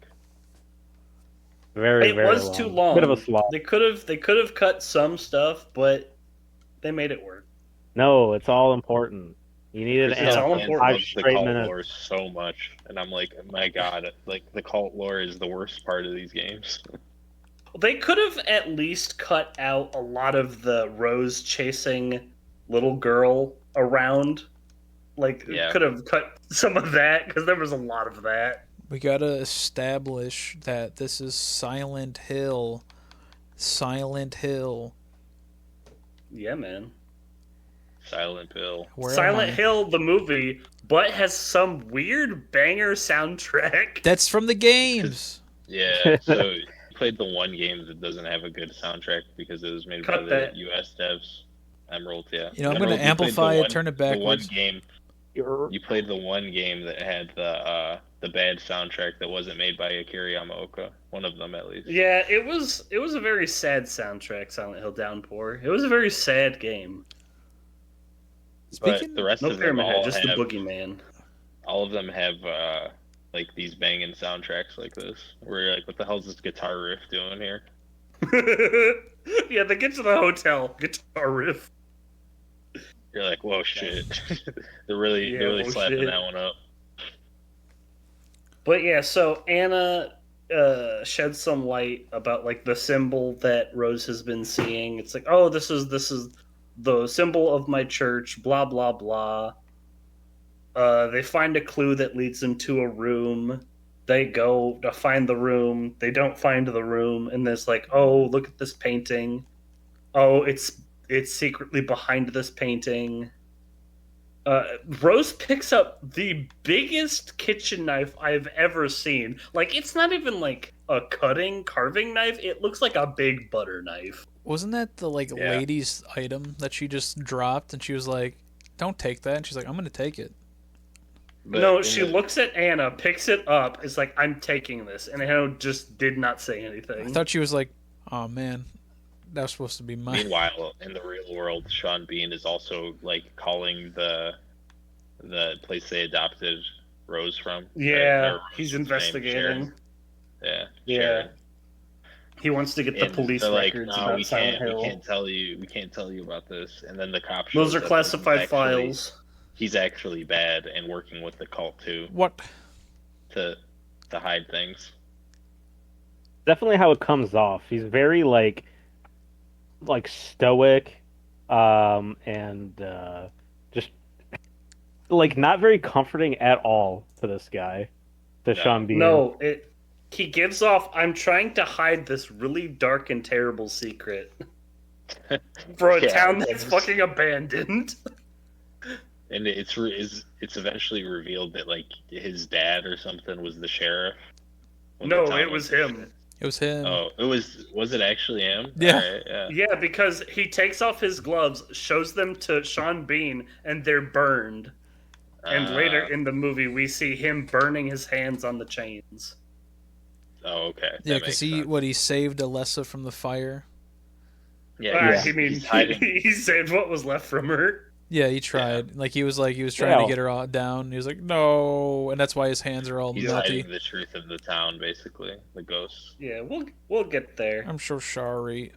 Very, It very was long. too long. Bit of a slog. They could have cut some stuff, but they made it work. No, it's all important. You needed It's to all end important. 5 The straight cult minutes. lore so much, and I'm like, my god, like the cult lore is the worst part of these games. They could have at least cut out a lot of the Rose chasing little girl around. Like, Yeah. could have cut some of that because there was a lot of that. We gotta establish that this is Silent Hill. Silent Hill. Yeah, man. Silent Hill. Where am Silent I? Hill, the movie, but has some weird banger soundtrack. That's from the games. Yeah, so you played the one game that doesn't have a good soundtrack because it was made by Cut the that. US devs. Emerald, yeah. You know, I'm gonna Emerald, you played amplify the it, turn it backwards. The one game you played the one game that had the bad soundtrack that wasn't made by Akira Yamaoka. One of them at least. Yeah, it was a very sad soundtrack, Silent Hill Downpour. It was a very sad game. But Speaking the rest No of them Pyramid Head, all just the have, Boogeyman. all of them have like these banging soundtracks like this, where you're like, what the hell's this guitar riff doing here? Yeah, they get to the hotel, guitar riff. You're like, whoa, shit. they're really whoa, slapping shit. that one up. But yeah, so Anna sheds some light about like the symbol that Rose has been seeing. It's like, oh, this is the symbol of my church. Blah blah blah. They find a clue that leads them to a room. They go to find the room. They don't find the room, and there's like, oh, look at this painting. Oh, it's secretly behind this painting. Rose picks up the biggest kitchen knife I've ever seen. Like, it's not even like a carving knife. It looks like a big butter knife. Wasn't that the Yeah. lady's item that she just dropped and she was like, "Don't take that." And she's like, "I'm gonna take it." But No, in she looks at Anna, picks it up, is like, I'm taking this. And Anna just did not say I anything. thought she was like, "Oh man, that was supposed to be mine." Meanwhile, in the real world, Sean Bean is also like calling the place they adopted Rose from. Yeah, Or he's what's her name? investigating. Sharon. Yeah. Yeah. Sharon. He wants to get the And police they're like, records no, about we Silent can't. Hill. We can't tell you about this. And then the cop. Those shows are up and classified he's actually- files. He's actually bad and working with the cult too What? to hide things. Definitely how it comes off. He's very like stoic, and just like not very comforting at all to this guy, to No. Sean Bean. No, he gives off, I'm trying to hide this really dark and terrible secret for a Yeah, town that's it's- fucking abandoned. And it's eventually revealed that like his dad or something was the sheriff. when the No, town it was him. It was him. Oh, was it actually him? Yeah. Alright, yeah. Yeah, because he takes off his gloves, shows them to Sean Bean, and they're burned. And later in the movie, we see him burning his hands on the chains. Oh, okay. Yeah, That because makes sense. he saved Alessa from the fire. Yeah, I mean, he's hiding. he saved what was left from her. Yeah, he tried. Like he was trying to Yeah. get her all down. He was like, "No," and that's why his hands are all He's melty. hiding the truth of the town, basically. The ghosts. Yeah, we'll get there. I'm so sorry.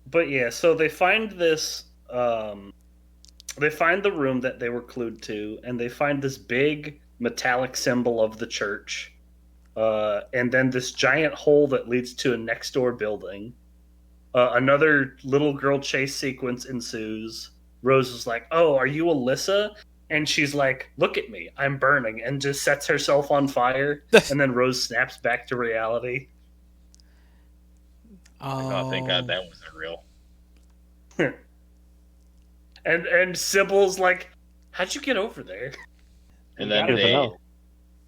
But yeah, so they find this. They find the room that they were clued to, and they find this big metallic symbol of the church, and then this giant hole that leads to a next door building. Another little girl chase sequence ensues. Rose is like, "Oh, are you Alyssa?" And she's like, "Look at me, I'm burning," and just sets herself on fire. And then Rose snaps back to reality. Oh, thank God that wasn't real. And Sybil's like, "How'd you get over there?" And then I don't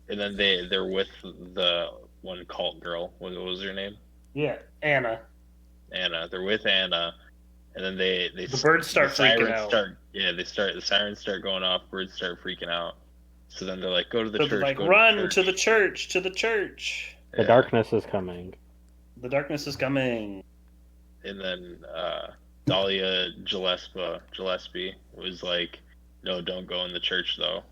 know. they're with the one cult girl. What was her name? Yeah, Anna. Anna. They're with Anna, and then they The birds start the freaking sirens out. The sirens start going off. Birds start freaking out. So then they're like, go to the So church. they're like, go "Run to to the church, to the church. The darkness is coming. The darkness is coming." And then Dahlia Gillespie was like, no, don't go in the church though.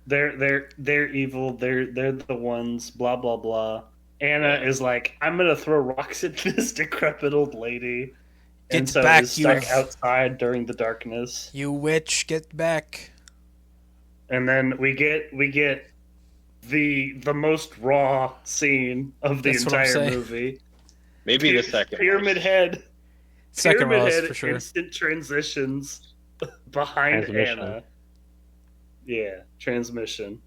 They're evil. They're the ones. Blah blah blah. Anna Yeah. is like, "I'm gonna throw rocks at this decrepit old lady," and Get so back, is stuck you- outside during the darkness. You witch, get back. And then we get the most raw scene of the That's what I'm entire saying. movie. Maybe the second Pyramid most. Head. Second Pyramid Ross Head for sure. instant transitions behind Transmission. Anna. Yeah, transmission.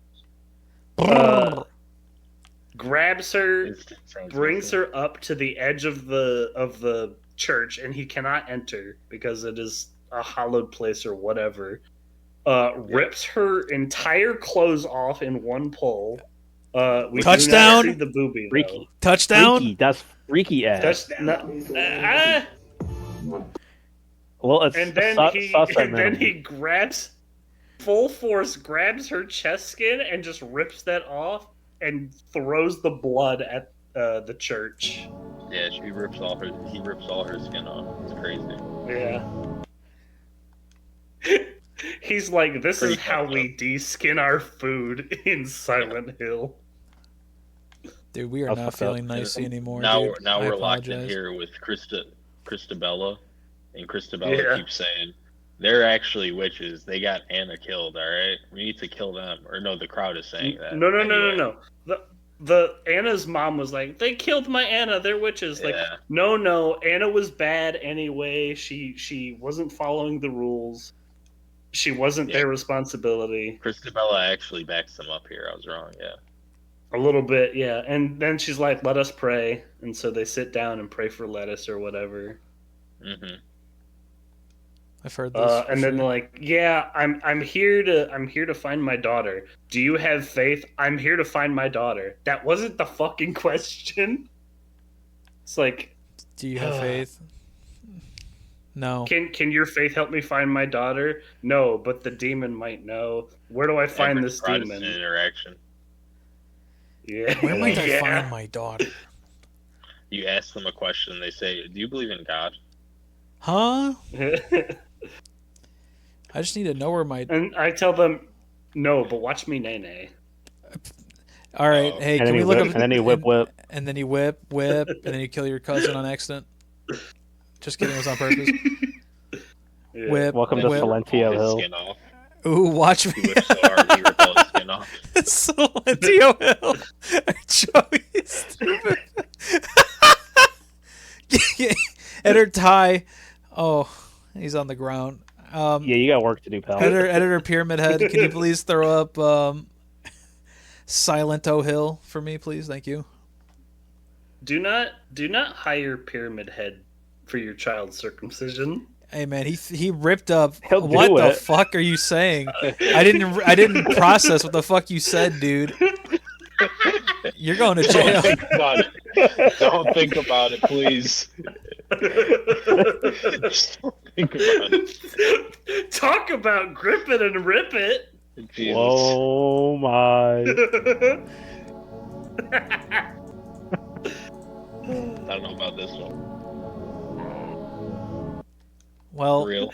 Grabs her, Instant transmission. brings her up to the edge of the church, and he cannot enter because it is a hallowed place or whatever. Rips her entire clothes off in one pull. We Touchdown! do not see the boobie, though. Freaky. Touchdown. Freaky. That's freaky ass. Well, it's And then sus at minimum. he grabs full force, grabs her chest skin and just rips that off and throws the blood at the church. Yeah, he rips all her skin off. It's crazy. Yeah. He's like, "This is Pretty how fucked we de-skin our food in Silent Hill." Dude, we are That's not fucked feeling up. nicey anymore. Now dude. I we're locked in apologize. here with Christabella, and Christabella Yeah. keeps saying they're actually witches. They got Anna killed. All right, we need to kill them. Or no, the crowd is saying that. No. Anyway. The Anna's mom was like, "They killed my Anna. They're witches." Like, Yeah. no. Anna was bad anyway. She wasn't following the rules. She wasn't Yeah. their responsibility. Christabella actually backs them up here. I was wrong. Yeah. A little bit, yeah. And then she's like, "Let us pray," and so they sit down and pray for lettuce or whatever. Mm-hmm. I've heard this. And then like, "Yeah, I'm here to find my daughter. Do you have faith? I'm here to find my daughter." That wasn't the fucking question. It's like, do you have faith? No. Can your faith help me find my daughter? No, but the demon might know. Where do I find Average this Protestant demon? interaction. Yeah. Where might I Yeah. find my daughter? You ask them a question, they say, "Do you believe in God?" Huh? I just need to know where my. And I tell them, no, but watch me nay nay. All right, Oh. hey, And can then we you look whip, up? and then you whip. And then you whip, and then you kill your cousin on accident. Just kidding, it was on purpose. Yeah. Whip, Welcome to whip. Silentio His Hill. skin off. Ooh, watch He me. whipped so hard he ripped all his skin off. Silentio Hill. Joey is stupid. Editor Ty. Oh, he's on the ground. Yeah, you got work to do, pal. Editor Pyramid Head, can you please throw up Silento Hill for me, please? Thank you. Do not hire Pyramid Head for your child's circumcision. Hey man, he ripped up. He'll do What the it. fuck are you saying? I didn't process what the fuck you said, dude. You're going to jail. Don't think about it. Don't think about it, please. Just don't think about it. Talk about grip it and rip it. Jesus. Oh my! I don't know about this one. Well, For real.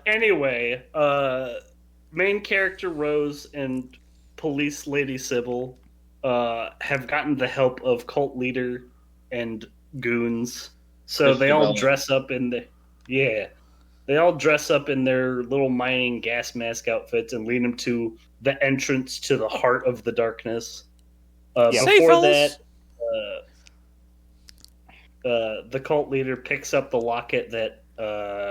Anyway, main character Rose and police lady Sybil have gotten the help of cult leader and goons. So Chris they all Development. dress up in they all dress up in their little mining gas mask outfits and lead them to the entrance to the heart of the darkness. Say, Before fellas. that, the cult leader picks up the locket that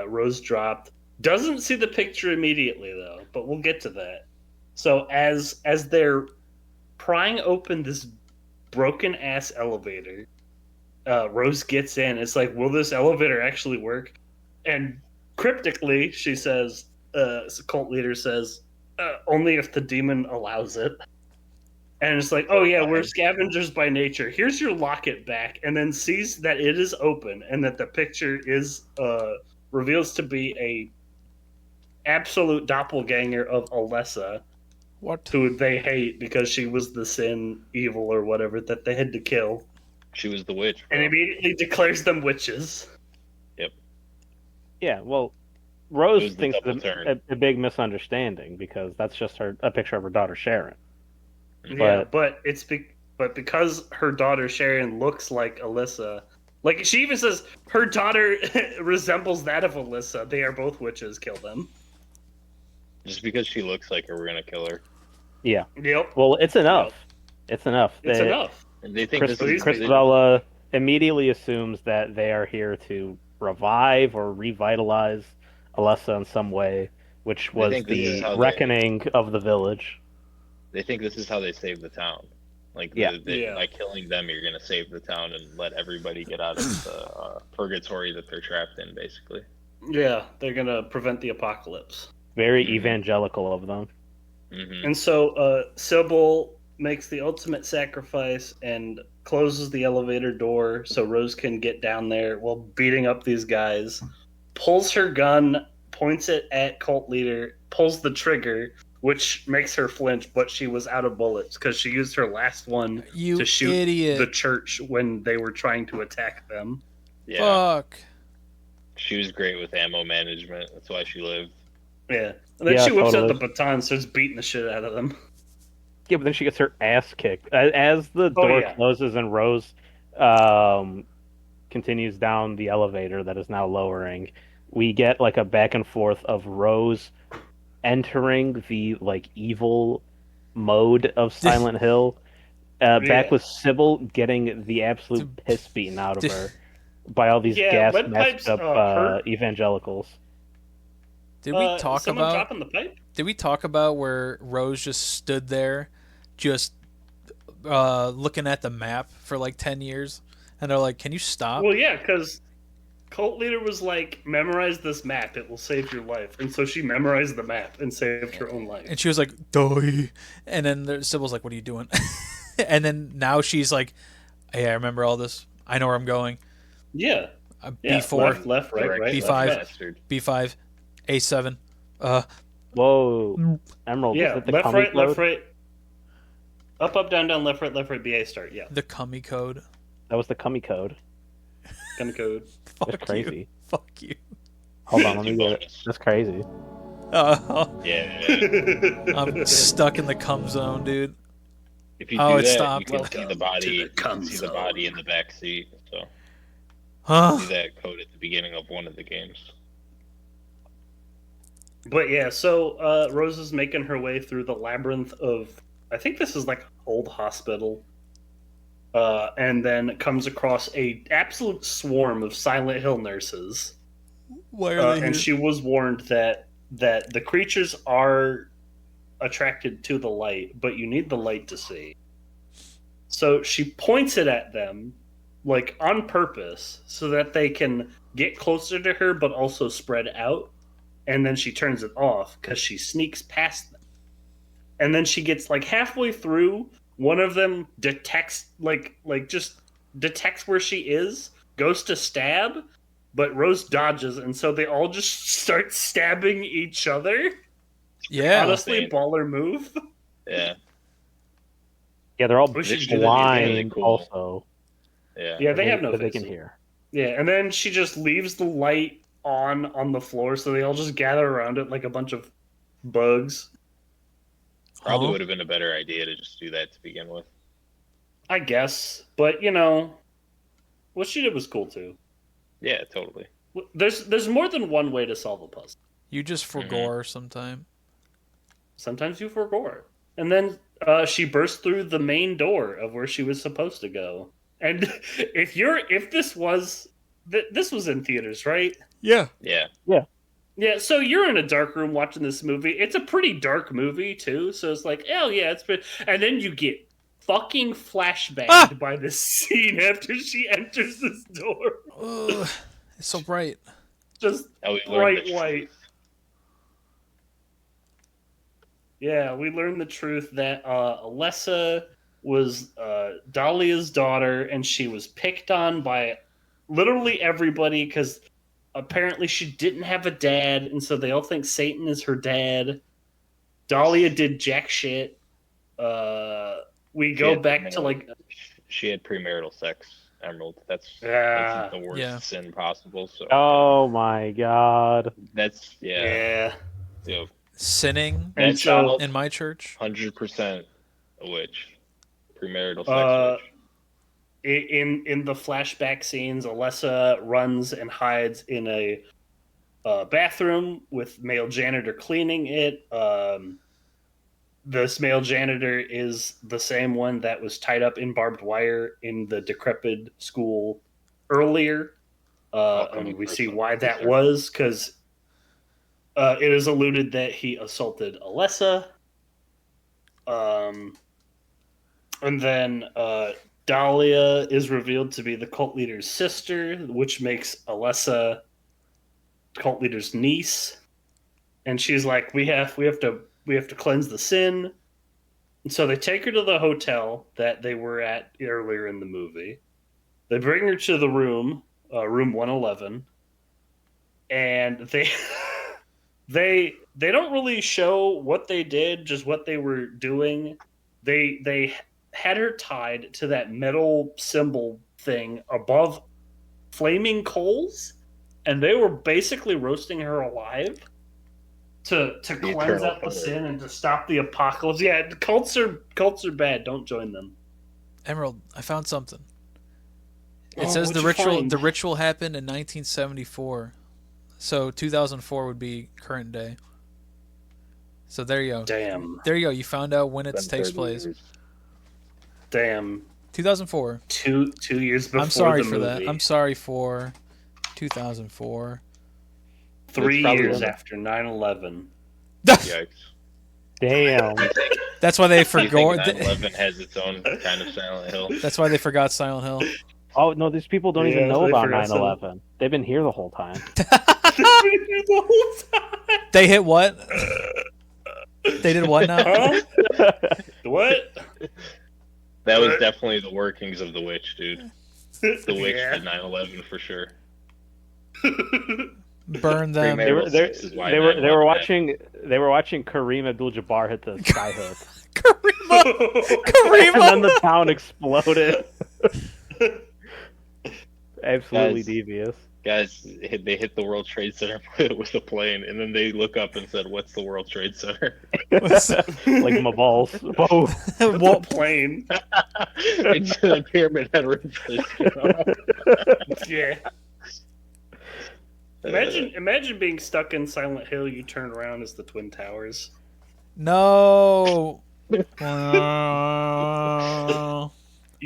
Rose dropped. Doesn't see the picture immediately though, but we'll get to that. So as they're prying open this broken ass elevator, Rose gets in. It's like, will this elevator actually work? And cryptically, she says, cult leader says, only if the demon allows it. And it's like, oh yeah, we're scavengers by nature. Here's your locket back. And then sees that it is open and that the picture is reveals to be a absolute doppelganger of Alessa, what? who they hate because she was the sin, evil, or whatever that they had to kill. She was the witch. Bro. And immediately declares them witches. Yeah, well, It Rose was the thinks double it's turn. a big misunderstanding because that's just a picture of her daughter Sharon. Yeah, but but because her daughter Sharon looks like Alyssa, like she even says her daughter resembles that of Alyssa. They are both witches. Kill them. Just because she looks like her, we're gonna kill her. Yeah. Yep, Well, it's enough. It's enough. it's enough. And they think this is Christabella immediately assumes that they are here to revive or revitalize Alessa in some way, which was think this is the how they- reckoning of the village. They think this is how they save the town. Like, Yeah. by killing them, you're gonna save the town and let everybody get out of the purgatory that they're trapped in, basically. Yeah, they're gonna prevent the apocalypse. Very Mhm. evangelical of them. Hmm. And so Sybil makes the ultimate sacrifice and closes the elevator door so Rose can get down there while beating up these guys. Pulls her gun, points it at cult leader, pulls the trigger, which makes her flinch, but she was out of bullets because she used her last one You to shoot idiot. the church when they were trying to attack them. Yeah, Fuck. she was great with ammo management. That's why she lived. Yeah. And then Yeah, she whips out totally. the baton and starts beating the shit out of them. Yeah, but then she gets her ass kicked. As the door yeah. closes and Rose continues down the elevator that is now lowering, we get like a back and forth of Rose entering the like evil mode of Silent Hill, back Yeah. with Sybil getting the absolute piss beaten out of Did- her by all these Yeah, gas lead messed pipes, up hurt. evangelicals. Did we talk someone about? dropping the pipe? Did we talk about where Rose just stood there, just looking at the map for like 10 years, and they're like, "Can you stop?" Well, yeah, because cult leader was like, memorize this map, it will save your life. And so she memorized the map and saved her own life. And she was like, "Die," and then Sybil's like, "What are you doing?" And then now she's like, "Hey, I remember all this. I know where I'm going. Yeah. Yeah, B4, left, right, right, B5. left, right. Bastard. B5, A7. Whoa, Emerald. Yeah, is it the left, comic right, mode? left, right. Up, down, down, left, right, BA start. Yeah, The cummy code. That was the Cummy code. kind of code. Fuck That's crazy. You. Fuck you. Hold on, let me get it. Bonus. That's crazy. Yeah. I'm stuck in the cum zone, dude. If you Oh, do it that, stopped. you can see the Welcome body. to the You can cum see the zone. body in the back seat. So Huh? see that code at the beginning of one of the games. But yeah, so Rose is making her way through the labyrinth of, I think this is like old hospital, and then comes across a absolute swarm of Silent Hill nurses. Why are they here? And she was warned that the creatures are attracted to the light, but you need the light to see. So she points it at them, like on purpose, so that they can get closer to her, but also spread out. And then she turns it off because she sneaks past them. And then she gets like halfway through. One of them detects, like just detects where she is, goes to stab, but Rose dodges, and so they all just start stabbing each other. Yeah. Honestly, Insane. baller move. Yeah. Yeah, they're all We should do that. blind Really cool. also. Yeah. Yeah, they have no but they faces. can hear. Yeah, and then she just leaves the light on the floor, so they all just gather around it like a bunch of bugs. Probably Huh? would have been a better idea to just do that to begin with. I guess, but you know, what she did was cool too. Yeah, totally. There's more than one way to solve a puzzle. You just forgo her sometime. Sometimes you forgot. And then she burst through the main door of where she was supposed to go. And if this was in theaters, right? Yeah. Yeah. Yeah, so you're in a dark room watching this movie. It's a pretty dark movie too, so it's like, oh yeah, it's pretty. And then you get fucking flashbanged by this scene after she enters this door. Ugh, it's so bright. Just Now we learned bright the white. truth. Yeah, we learned the truth that Alessa was Dahlia's daughter, and she was picked on by literally everybody because apparently she didn't have a dad, and so they all think Satan is her dad. Dahlia did jack shit. We She go had back to like, She had premarital sex, Emerald. That's Yeah. the worst Yeah. sin possible. So Oh my god. that's yeah. Sinning And That so child, in my church. 100% a witch. Premarital sex Uh, witch. in the flashback scenes, Alessa runs and hides in a bathroom with male janitor cleaning it. This male janitor is the same one that was tied up in barbed wire in the decrepit school earlier. And we see why that was, because it is alluded that he assaulted Alessa. And then Dahlia is revealed to be the cult leader's sister, which makes Alessa cult leader's niece. And she's like, we have to cleanse the sin. And so they take her to the hotel that they were at earlier in the movie. They bring her to the room, room 111, and they don't really show what they did, just what they were doing. They had her tied to that metal symbol thing above flaming coals, and they were basically roasting her alive to cleanse eternal out the fire. sin and to stop the apocalypse. Yeah, cults are bad. Don't join them. Emerald, I found something. It Oh, says what'd you find? the ritual happened in 1974. So 2004 would be current day. So there you go. Damn. There you go. You found out when it Been takes 30 place. years. Damn. 2004. 2 years before I'm sorry the for movie. that. I'm sorry for 2004. 3 It's probably years one of- after 9/11. Yikes. Damn. That's why they Do you forgot. think 9/11 has its own kind of Silent Hill? That's why they forgot Silent Hill. Oh no, these people don't even Yeah, know they about forgot 9/11. They've been here the whole time. The whole time. They hit what? They did what now? Huh? What? That was definitely the workings of the witch, dude. The witch Yeah. did 9/11 for sure. Burn them. They were This is why they were 9/11 watching Kareem Abdul-Jabbar hit the skyhook, Karima. and then the town exploded. Absolutely Guys. devious. Guys, they hit the World Trade Center with a plane, and then they look up and said, "What's the World Trade Center?" Like my balls. Whoa. Well, Plane. It's the Pyramid Head Rangers. Yeah. Imagine being stuck in Silent Hill. You turn around as the Twin Towers. no. You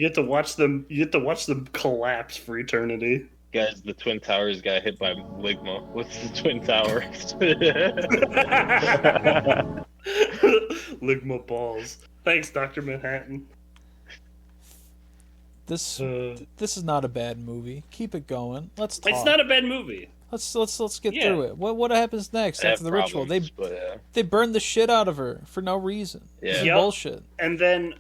get to watch them. You get to watch them collapse for eternity. Guys, the Twin Towers got hit by Ligma. What's the Twin Towers? Ligma balls. Thanks, Dr. Manhattan. This is not a bad movie. Keep it going. Let's talk. It's not a bad movie. Let's get Yeah. through it. What happens next They have after the ritual? problems, but, They burn the shit out of her for no reason. Yeah. This is Yep. bullshit. And then,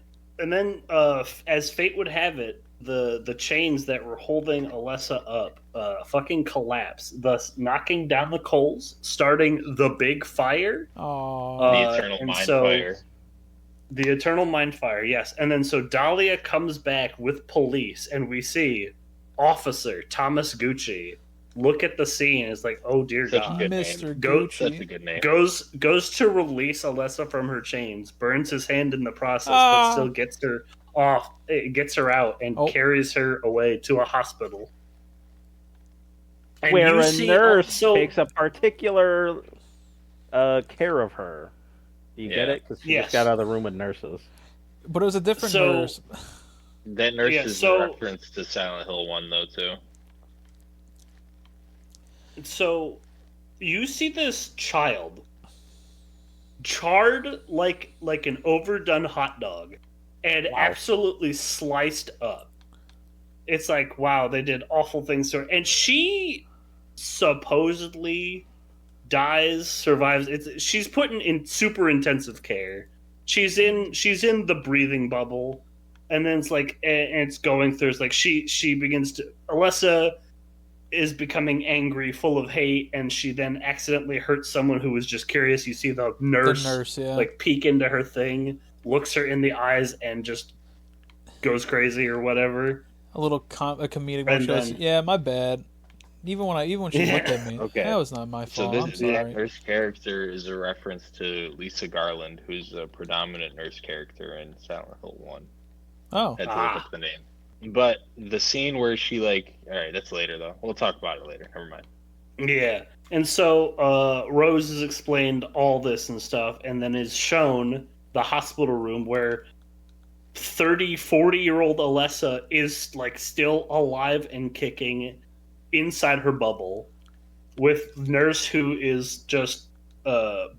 as fate would have it, the chains that were holding Alessa up fucking collapse, thus knocking down the coals, starting the big fire. Oh, the Eternal and Mind so- Fire. The Eternal Mind Fire, yes. And then so Dahlia comes back with police, and we see Officer Thomas Gucci look at the scene and is like, oh dear Such a God. good Mr. name. Go- That's a Gucci. good name. Goes to release Alessa from her chains, burns his hand in the process, Ah. but still gets her off. It gets her out and Oh. carries her away to a hospital. And Where you a see nurse also- takes a particular care of her. You get Yeah. it? Because she Yes. just got out of the room with nurses. but it was a different So- nurse. That nurse Yeah, is so- a reference to Silent Hill 1, though, too. So you see this child charred like an overdone hot dog and Wow. absolutely sliced up. It's like, wow, they did awful things to her. And she supposedly dies, survives. She's put in super intensive care. She's in the breathing bubble, and then it's like, and it's going through. It's like she begins to Alessa is becoming angry, full of hate, and she then accidentally hurts someone who was just curious. You see the The nurse, nurse, yeah. like peek into her thing, looks her in the eyes, and just goes crazy or whatever. a little a comedic one. And She goes, then- yeah, my bad. Even when she Yeah. looked at me, Okay. that was not my So fault. I'm this sorry. nurse character is a reference to Lisa Garland, who's a predominant nurse character in Silent Hill 1. Oh, Had to Ah. look up the name. But the scene where she, alright, that's later, though. We'll talk about it later. Never mind. Yeah. And so Rose has explained all this and stuff, and then is shown the hospital room where 40-year-old Alessa is still alive and kicking inside her bubble, with nurse who is just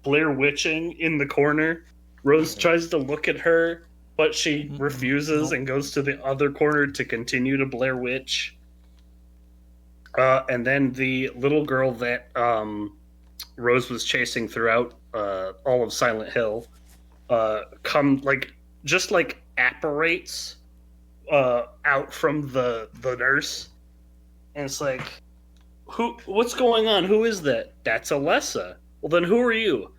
Blair Witching in the corner. Rose tries to look at her, but she refuses and goes to the other corner to continue to Blair Witch. And then the little girl that Rose was chasing throughout all of Silent Hill apparates out from the nurse, and it's like, what's going on? Who is that? That's Alessa. Well, then who are you?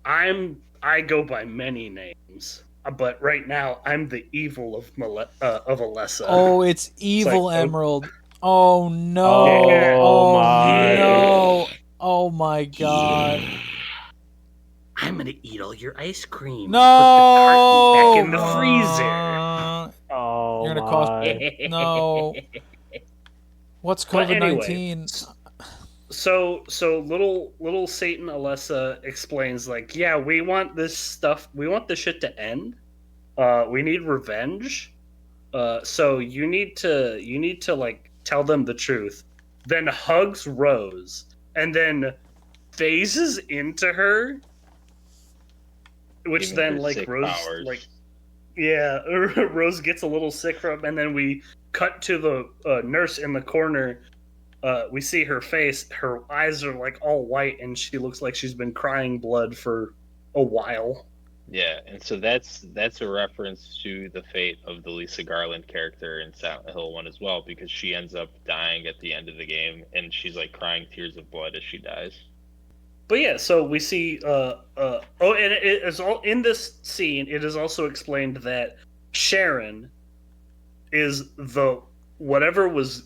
I go by many names, but right now I'm the evil of Alessa. oh, it's evil like, oh- Emerald. Oh no! Yeah. Oh my. no! Oh my god! I'm gonna eat all your ice cream. No! Put the carton back in the freezer. Oh, You're gonna my. cost no. What's But anyway, COVID-19? So little Satan Alessa explains, yeah, we want this stuff, we want this shit to end. We need revenge. So you need to tell them the truth. Then hugs Rose and then phases into her which Giving then her like sick Rose powers. like yeah, Rose gets a little sick from, and then we cut to the nurse in the corner. We see her face; her eyes are like all white, and she looks like she's been crying blood for a while. Yeah, and so that's a reference to the fate of the Lisa Garland character in Silent Hill 1 as well, because she ends up dying at the end of the game, and she's like crying tears of blood as she dies. But yeah, so we see. And it is all in this scene. It is also explained that Sharon is the whatever was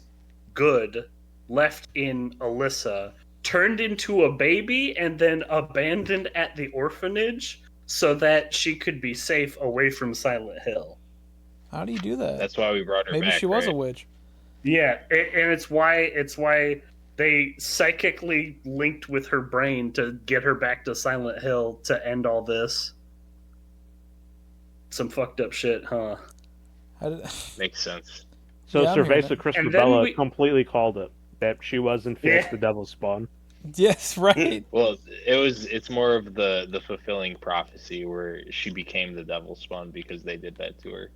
good left in Alyssa turned into a baby and then abandoned at the orphanage so that she could be safe away from Silent Hill. How do you do that? That's why we brought her Maybe back. she was right? a witch. Yeah, and it's why they psychically linked with her brain to get her back to Silent Hill to end all this. Some fucked up shit, huh? How did... Makes sense. So Yeah, I'm hearing Cerveza that. Crystal And then Bella we- completely called it. That she was in fact Yeah. the devil's spawn. Yes, right. Well, it's more of the fulfilling prophecy where she became the devil spawn because they did that to her.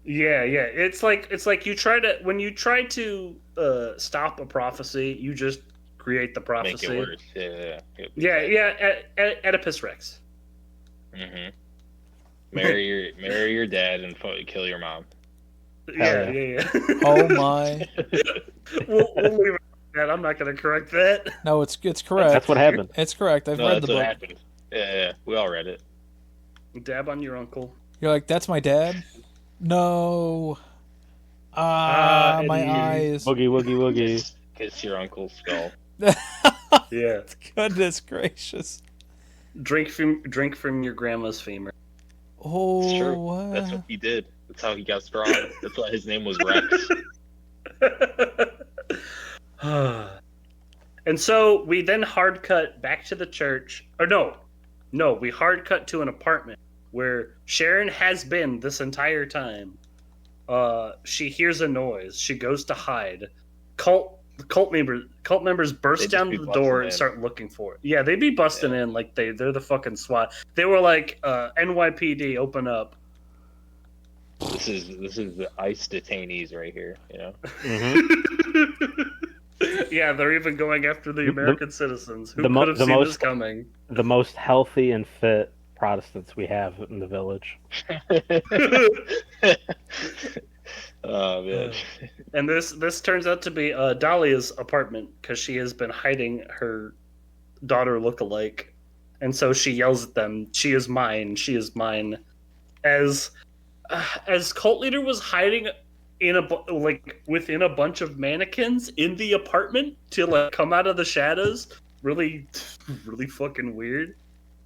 Yeah. It's like you try to stop a prophecy, you just create the Make prophecy. it worse. Yeah. Yeah. Oedipus Rex. Mm-hmm. Marry your dad and kill your mom. Yeah. Oh my. we'll leave it at that. I'm not going to correct that. No, it's correct. That's what happened. It's correct. I've No, read that's the what book. happened. Yeah, we all read it. Dab on your uncle. You're like, that's my dad? No. Ah, My Eddie. eyes. Boogie woogie woogie. Kiss your uncle's skull. Yeah. Goodness gracious. Drink from your grandma's femur. Oh, It's true. That's what he did. That's how he got strong. That's why his name was Rex. And so we then hard cut back to the church. Or no, we hard cut to an apartment where Sharon has been this entire time. She hears a noise. She goes to hide. Cult members burst They just down be the busting door in. and start looking for it. Yeah, they'd be busting in like they're the fucking SWAT. They were like NYPD, open up. This is the ICE detainees right here. You know. Mm-hmm. Yeah, they're even going after the The- American citizens. Who the mo- could have the seen most- this coming? The most healthy and fit Protestants we have in the village. Oh man. And this turns out to be Dahlia's apartment because she has been hiding her daughter look-alike, and so she yells at them, "She is mine! She is mine!" As Cult Leader was hiding in within a bunch of mannequins in the apartment to like come out of the shadows, really fucking weird.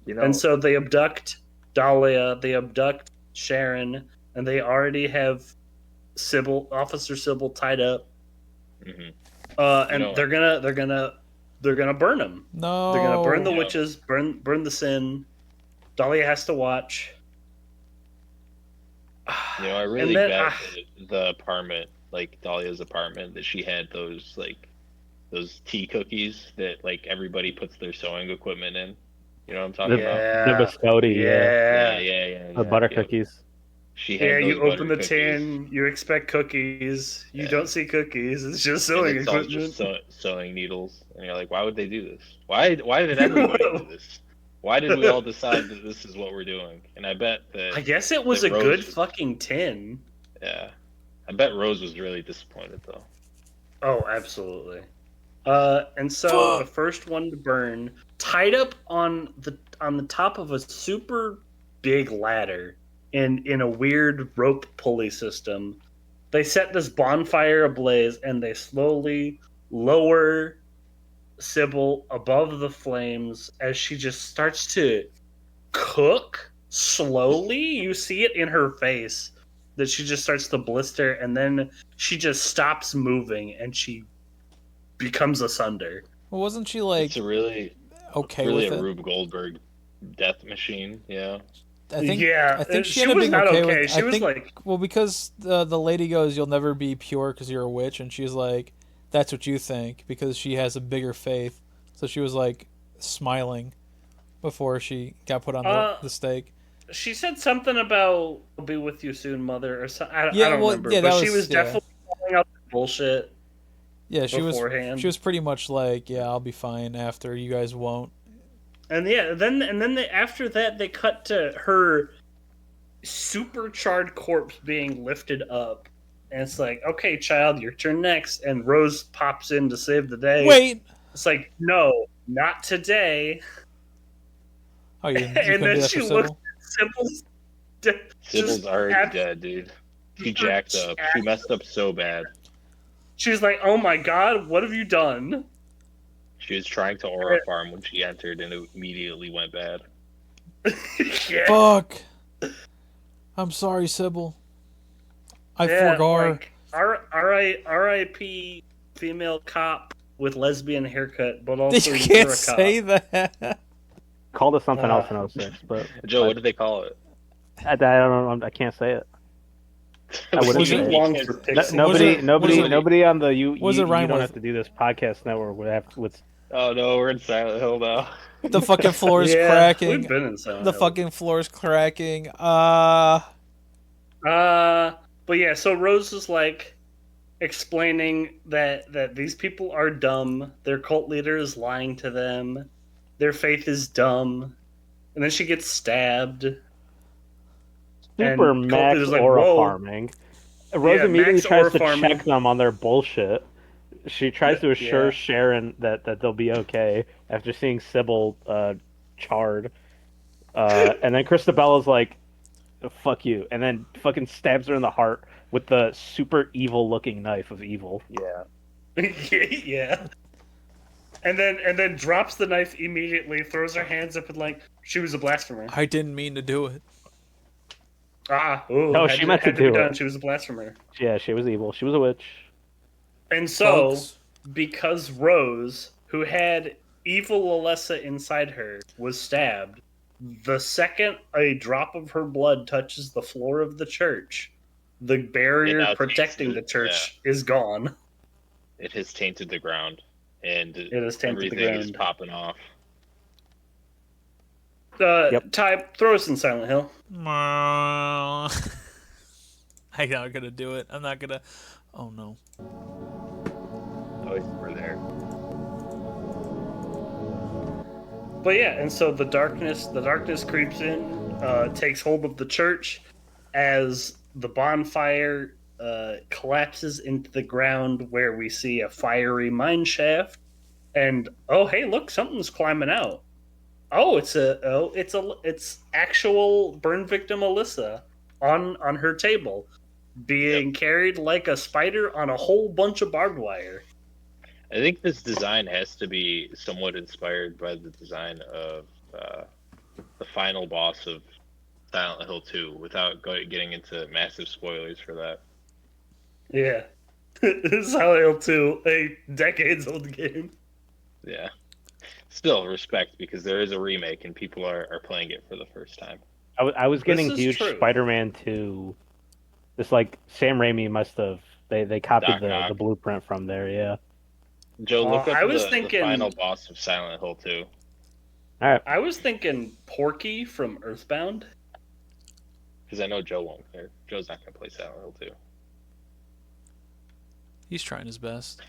You know. And so they abduct Dahlia, they abduct Sharon, and they already have Officer Sybil tied up. Mhm. And know- they're gonna burn him. No. They're gonna burn the Yeah. witches, burn the sin. Dahlia has to watch. You know, I really then, bet that the apartment, like Dahlia's apartment, that she had those tea cookies that like everybody puts their sewing equipment in. You know what I'm talking about? Yeah. The biscotti, Yeah. Yeah. the butter Yeah. cookies. She had Yeah, those you open butter the cookies. tin, you expect cookies. You Yeah. don't see cookies. It's just And sewing it's all equipment. just sewing needles, and you're like, why would they do this? Why did everybody do this? Why did we all decide that this is what we're doing? And I bet that I guess it was that a Rose good was- fucking tin. Yeah, I bet Rose was really disappointed though. Oh, absolutely. And so the first one to burn, tied up on the top of a super big ladder in a weird rope pulley system. They set this bonfire ablaze and they slowly lower Sybil above the flames as she just starts to cook slowly. You see it in her face that she just starts to blister, and then she just stops moving and she becomes asunder. Well, wasn't she like It's a really okay really with a it? Rube Goldberg death machine. Yeah, I think. Yeah, I think she ended up was being not okay okay. with. She I was think, like, well, because the lady goes, "You'll never be pure because you're a witch," and she's like, "That's what you think," because she has a bigger faith. So she was like smiling before she got put on the stake. She said something about "I'll be with you soon, mother," or something. I don't remember. Yeah, but she was definitely calling out the bullshit. Yeah, she beforehand. was. She was pretty much like, "Yeah, I'll be fine after you guys won't." And then after that, they cut to her supercharged corpse being lifted up, and it's like, "Okay, child, your turn next." And Rose pops in to save the day. Wait. It's like, no, not today. Oh, you And couldn't do then that she for looks Sybil? at Sybil's. Sybil's already dead, dude. She jacked up. She messed up so bad. She's like, "Oh my god, what have you done?" She was trying to aura farm when she entered, and it immediately went bad. Yeah. Fuck. I'm sorry, Sybil. I forgot. Like, R.I.P. female cop with lesbian haircut, but also You you're can't a cop. say that. Called it something else in 06, but Joe, what did they call it? I don't know. I can't say it. I wouldn't Was say it it. long for Pixel. Nobody on the you Was it you rhyme don't with- have to do this podcast network with Oh no, we're in Silent Hill now. The fucking floor is Yeah, cracking. We've been in Silent The Hill. fucking floor is cracking. But yeah, so Rose is like explaining that these people are dumb. Their cult leader is lying to them. Their faith is dumb. And then she gets stabbed. super And max Colt is like, aura "Whoa." farming. Rose Yeah, immediately max tries aura to farming. check them on their bullshit. She tries to assure Yeah. Sharon that they'll be okay after seeing Sybil charred. And then Christabella's like, "Fuck you," and then fucking stabs her in the heart with the super evil looking knife of evil. Yeah. Yeah. And then drops the knife immediately, throws her hands up and like, she was a blasphemer. I didn't mean to do it. No, she meant to be do done. it. She was a blasphemer. Yeah, she was evil. She was a witch. And so, Folks. because Rose, who had evil Alessa inside her, was stabbed, the second a drop of her blood touches the floor of the church, the barrier It now protecting the taints it, church is gone. It has tainted the ground, and It has tainted the everything is ground. popping off. Yep. Ty, throw us in Silent Hill. I'm not gonna do it. I'm not gonna. Oh no. Oh, we're there. But yeah, and so the darkness creeps in, takes hold of the church as the bonfire collapses into the ground, where we see a fiery mine shaft, and oh hey, look, something's climbing out. Oh, it's actual burn victim Alyssa on her table, being carried like a spider on a whole bunch of barbed wire. I think this design has to be somewhat inspired by the design of the final boss of Silent Hill 2, without getting into massive spoilers for that. Yeah, Silent Hill 2, a decades old game. Yeah. Still, respect, because there is a remake and people are playing it for the first time. I was getting is huge true. Spider-Man 2. It's like Sam Raimi must have they copied Doc Ock. the blueprint from there. Yeah. Joe, look up I was the thinking- final boss of Silent Hill 2. All right. I was thinking Porky from Earthbound. Because I know Joe won't care. Joe's not going to play Silent Hill 2. He's trying his best.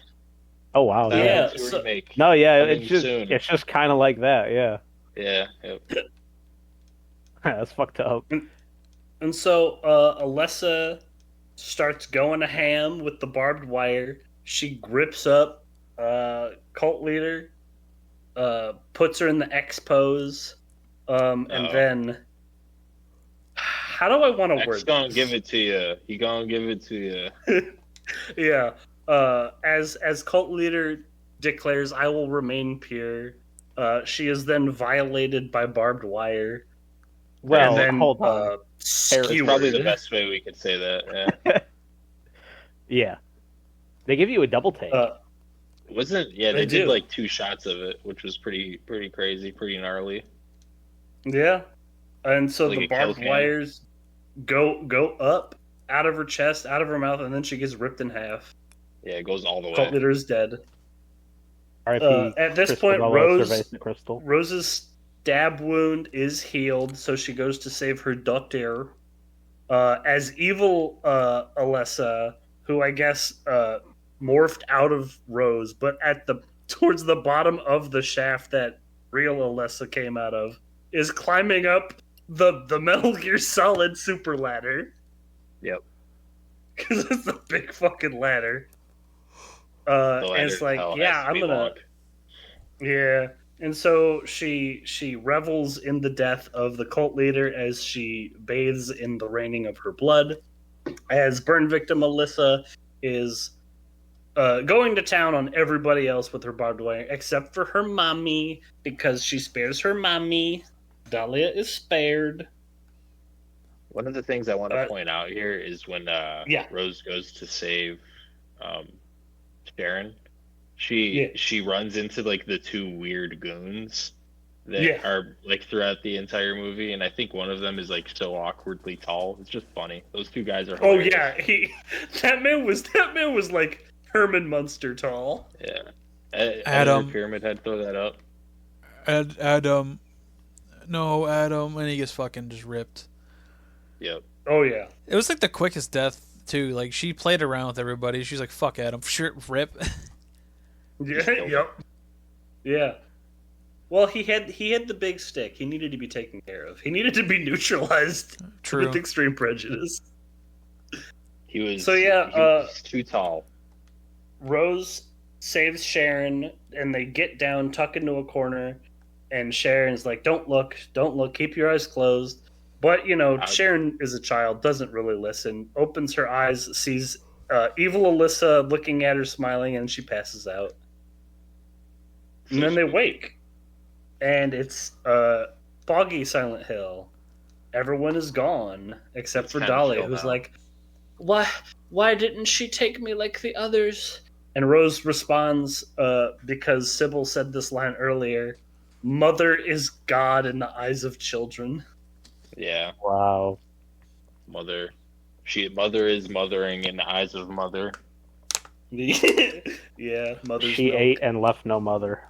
Oh wow. Silent Yeah, Hill 2 so- remake. No, yeah, Coming it's soon. just kind of like that. Yeah. Yeah. Yep. That's fucked up. And so Alessa starts going to ham with the barbed wire. She grips up cult leader, puts her in the X pose, and Uh-oh. then how do I want to X word gonna this? give it to you. He gonna give it to you. Yeah. As cult leader declares, "I will remain pure." She is then violated by barbed wire. Well, and then, hold on. It's skewered. probably the best way we could say that. Yeah. Yeah. They give you a double take. Wasn't they They did do. like 2 shots of it, which was pretty crazy, pretty gnarly. Yeah, and so Like the a kill barbed cam. wires go up out of her chest, out of her mouth, and then she gets ripped in half. Yeah, it goes all the Cult way. leader is dead. R.I.P. At this Crystal point, Bella, Rose Cerveza Crystal. Rose's stab wound is healed, so she goes to save her daughter. As evil Alessa, who I guess morphed out of Rose, but towards the bottom of the shaft that real Alessa came out of, is climbing up the Metal Gear Solid super ladder. Yep. Because it's a big fucking ladder. The ladder And it's like, to hell yeah, has to I'm be gonna. long. Yeah. And so she revels in the death of the cult leader as she bathes in the raining of her blood. As burn victim Alyssa is going to town on everybody else with her barbed wire, except for her mommy, because she spares her mommy. Dahlia is spared. One of the things I want to point out here is when Yeah. Rose goes to save Sharon, she runs into like the two weird goons that are like throughout the entire movie, and I think one of them is like so awkwardly tall. It's just funny. Those two guys are hilarious. Oh yeah, that man was like Herman Munster tall. Yeah. Adam. Pyramid Head, throw that up. Adam. No, Adam. And he gets fucking just ripped. Yep. Oh yeah. It was like the quickest death, too. Like, she played around with everybody. She's like, fuck Adam. Sure, rip. Yeah. Yep. Yeah. Well, he had the big stick. He needed to be taken care of. He needed to be neutralized True. with extreme prejudice. He was So, yeah, he was too tall. Rose saves Sharon, and they get down, tuck into a corner, and Sharon's like, don't look, keep your eyes closed. But, Sharon is a child, doesn't really listen, opens her eyes, sees evil Alyssa looking at her, smiling, and she passes out. And then they wake. And it's foggy Silent Hill. Everyone is gone, except for kinda Dahlia, chill who's now. like, why didn't she take me like the others? And Rose responds, because Sybil said this line earlier, mother is God in the eyes of children. Yeah. Wow. Mother is mothering in the eyes of mother. Yeah, mother's She milk. ate and left no mother.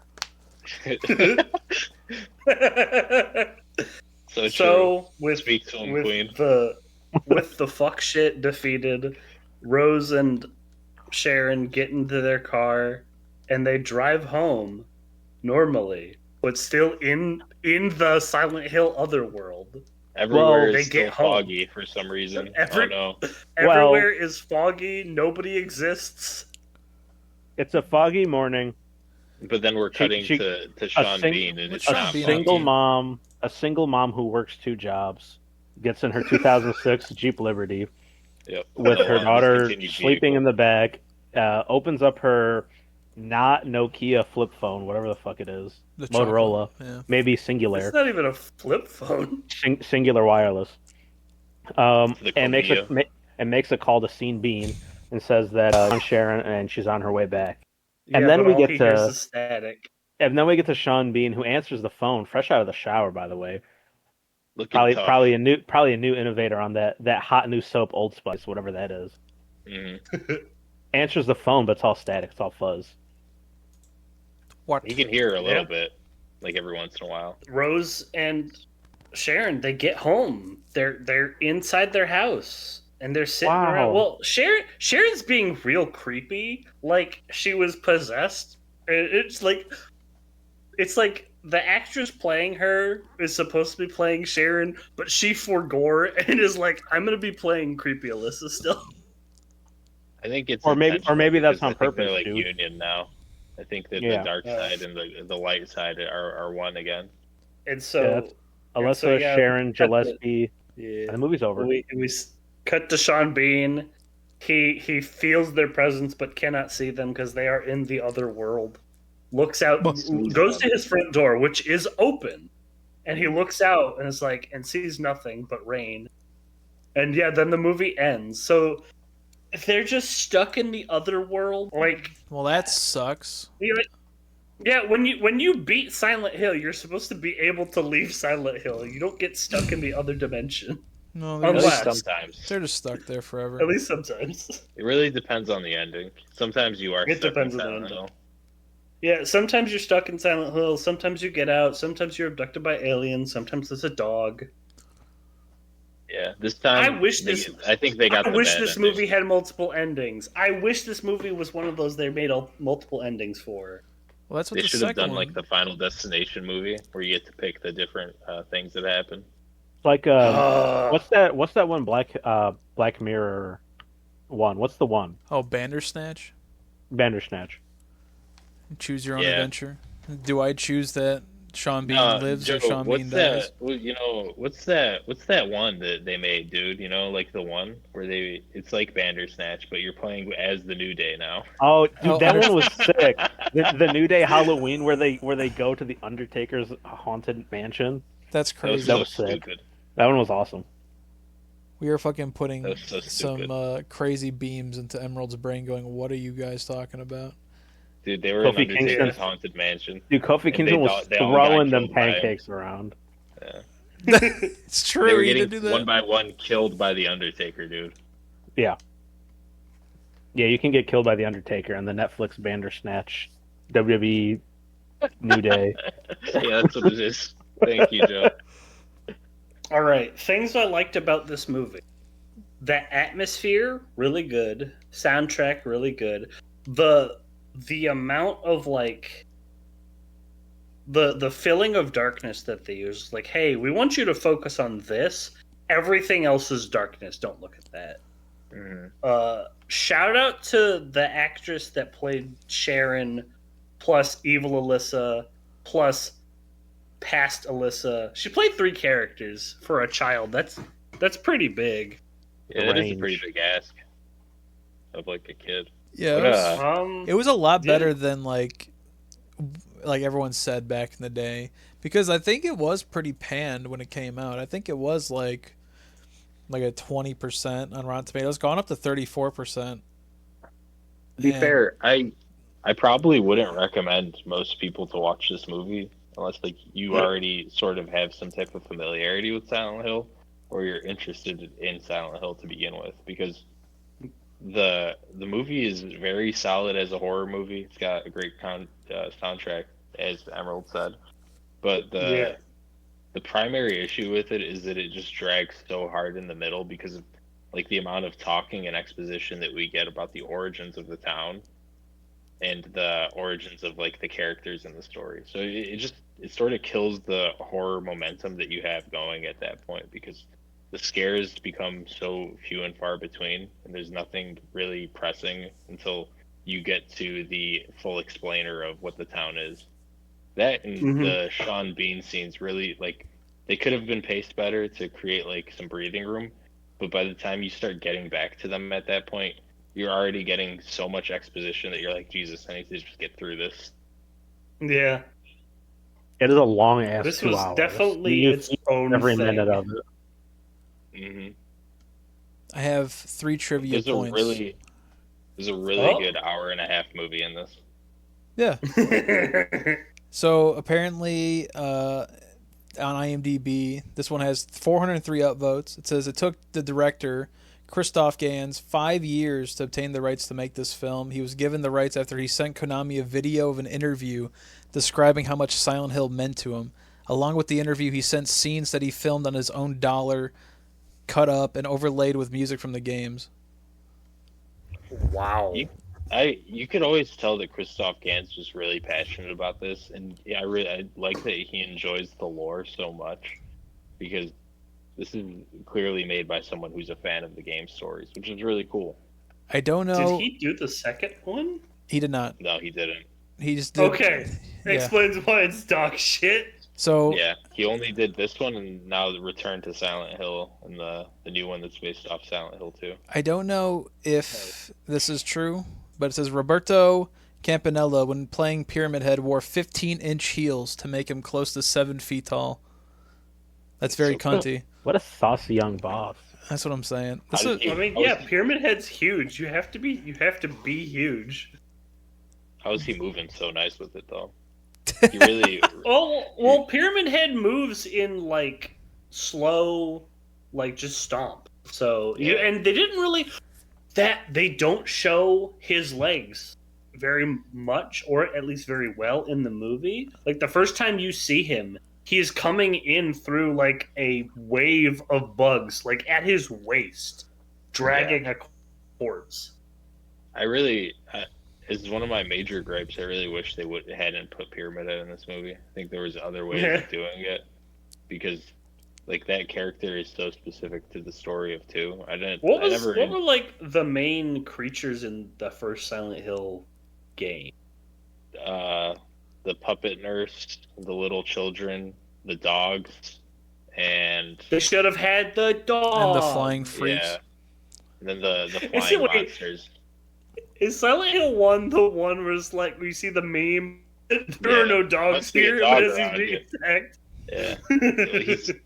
So So with Speak to him, Queen. with the fuck shit defeated, Rose and Sharon get into their car and they drive home normally, but still in the Silent Hill otherworld. Everywhere they is get still home. foggy for some reason. Every- Oh no. Everywhere is foggy. Nobody exists. It's a foggy morning. But then we're cutting to Sean Bean, and it's Sean not Bean? foggy. A single mom who works 2 jobs, gets in her 2006 Jeep Liberty Yep. with her daughter Discontinued sleeping in vehicle. the back, opens up her not Nokia flip phone, whatever the fuck it is, The Motorola, chocolate, yeah. maybe It's Singular, not even a flip phone. Singular Wireless, The and Coolio. makes a call to Sean Bean and says that on Sharon and she's on her way back. And Yeah, then but we all get he to- hears is static. And then we get to Sean Bean, who answers the phone, fresh out of the shower, by the way. Looking tough. Probably a new innovator on that hot new soap, Old Spice, whatever that is. Mhm. Answers the phone, but it's all static, it's all fuzz. What? You can hear a little Yeah. bit, like every once in a while. Rose and Sharon, they get home. They're inside their house and they're sitting Wow. around. Well, Sharon's being real creepy, like she was possessed. It's like the actress playing her is supposed to be playing Sharon, but she forgore and is like, I'm gonna be playing creepy Alyssa still. I think it's Or maybe intentional that's because on I think they're purpose, like dude. union now. I think that Yeah. the dark side and the light side are one again. And so, Yeah, that's- and Alyssa, so, yeah, Sharon, cut the- Gillespie, yeah. and the movie's over. We cut to Sean Bean. He feels their presence but cannot see them because they are in the other world. Looks out, goes to his front door, which is open, and he looks out and is like, and sees nothing but rain. And yeah, then the movie ends. So if they're just stuck in the other world, like Well, that sucks. yeah, when you beat Silent Hill, you're supposed to be able to leave Silent Hill. You don't get stuck in the other dimension. No, At Unless- least sometimes. they're just stuck there forever. At least sometimes. It really depends on the ending. Sometimes you are It stuck depends in on the Silent ending. Hill. Yeah, sometimes you're stuck in Silent Hill, sometimes you get out, sometimes you're abducted by aliens, sometimes there's a dog. Yeah, this time I think they got I the wish bad this ending. movie had multiple endings. I wish this movie was one of those they made multiple endings for. Well, that's what They the should have second done one. like the Final Destination movie where you get to pick the different things that happen. Like what's that one Black Mirror one? What's the one? Oh, Bandersnatch. Bandersnatch. Choose your own Yeah. adventure. Do I choose that Sean Bean lives Joe, or Sean what's Bean that? dies? Well, you know, what's that one that they made, dude? You know, like the one where it's like Bandersnatch, but you're playing as the New Day now. Oh, dude, Oh, that I- one was sick. The New Day Halloween where they go to the Undertaker's haunted mansion. That's That was crazy. That so was sick. stupid. That one was awesome. We are fucking putting That was so some stupid. crazy beams into Emerald's brain going, what are you guys talking about? Dude, they were in Kofi Undertaker's Kingston's- haunted mansion. Dude, Kofi And Kingston was they all got throwing them killed by him. pancakes around. It's They true, were he getting did do one that. by one killed by the Undertaker, dude. Yeah, you can get killed by the Undertaker and the Netflix Bandersnatch WWE New Day. Yeah, that's what it is. Thank you, Joe. All right, things I liked about this movie. The atmosphere, really good. Soundtrack, really good. The amount of like the filling of darkness that they use, like, hey, we want you to focus on this. Everything else is darkness. Don't look at that. Shout out to the actress that played Sharon, plus Evil Alyssa, plus past Alyssa. She played 3 characters for a child. That's pretty big. Yeah, that is a range. pretty big ask of like a kid. Yeah, But, it was a lot Yeah. better than like everyone said back in the day, because I think it was pretty panned when it came out. I think it was like a 20% on Rotten Tomatoes, gone up to 34%. To be And- fair, I probably wouldn't recommend most people to watch this movie unless like you already sort of have some type of familiarity with Silent Hill or you're interested in Silent Hill to begin with, because the movie is very solid as a horror movie. It's got a great soundtrack, as Emerald said, but the primary issue with it is that it just drags so hard in the middle because of like the amount of talking and exposition that we get about the origins of the town and the origins of like the characters in the story. So it sort of kills the horror momentum that you have going at that point, because the scares become so few and far between, and there's nothing really pressing until you get to the full explainer of what the town is. That and the Sean Bean scenes really, like, they could have been paced better to create like some breathing room, but by the time you start getting back to them at that point, you're already getting so much exposition that you're like, Jesus, I need to just get through this. Yeah. It is a long ass This 2 was hours. definitely You its eat own every thing. minute of it. Mm-hmm. I have 3 trivia There's points. a really Oh. good hour and a half movie in this. Yeah. So apparently, on IMDb, this one has 403 upvotes. It says it took the director, Christoph Gans, 5 years to obtain the rights to make this film. He was given the rights after he sent Konami a video of an interview describing how much Silent Hill meant to him. Along with the interview, he sent scenes that he filmed on his own dollar, cut up and overlaid with music from the games. Wow. You could always tell that Christoph Gans was really passionate about this, and I like that he enjoys the lore so much, because this is clearly made by someone who's a fan of the game stories, which is really cool. I don't know. Did he do the second one? He did not. No, he didn't. He just did. Okay. Yeah. Explains why it's dog shit. So Yeah, he only did this one, and now the Return to Silent Hill, and the new one that's based off Silent Hill 2. I don't know if this is true, but it says Roberto Campanella, when playing Pyramid Head, wore 15-inch heels to make him close to 7 feet tall. That's very So cool. cunty. What a saucy young boss. That's what I'm saying. How This did is, he- I mean, yeah, Pyramid Head's huge. You have to be huge. How is he moving so nice with it, though? He really... Well, Pyramid Head moves in like slow, like just stomp. So Yeah. and they didn't really they don't show his legs very much, or at least very well, in the movie. Like the first time you see him, he's coming in through like a wave of bugs, like at his waist, dragging a corpse. It's one of my major gripes. I really wish they hadn't put Pyramid Head in this movie. I think there was other ways of doing it, because like that character is so specific to the story of 2. What were like the main creatures in the first Silent Hill game? The puppet nurse, the little children, the dogs, and they should have had the dog and the flying freaks. Yeah. And then the flying monsters. Is Silent Hill 1 the one where it's like we see the meme? There are no dogs here, but as he's being attacked. Yeah.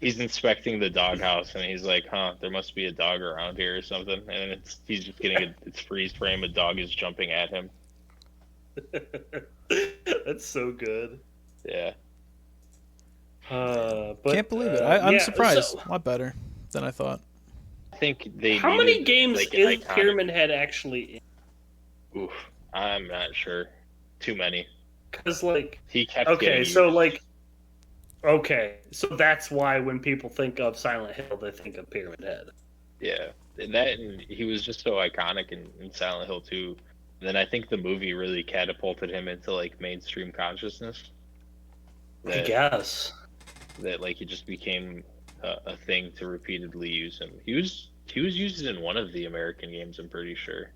he's inspecting the doghouse and he's like, there must be a dog around here or something. And he's just getting it's freeze frame, a dog is jumping at him. That's so good. Yeah. But, can't believe it. I'm surprised. A lot better than I thought. I think they How many needed, games like, is iconic... Pyramid Head actually in? Oof, I'm not sure. Too many. Because, like... He kept Okay, so, like... Okay, so that's why when people think of Silent Hill, they think of Pyramid Head. Yeah. And he was just so iconic in Silent Hill 2. And then I think the movie really catapulted him into, like, mainstream consciousness. I guess. That, like, he just became a thing to repeatedly use him. He was used in one of the American games, I'm pretty sure.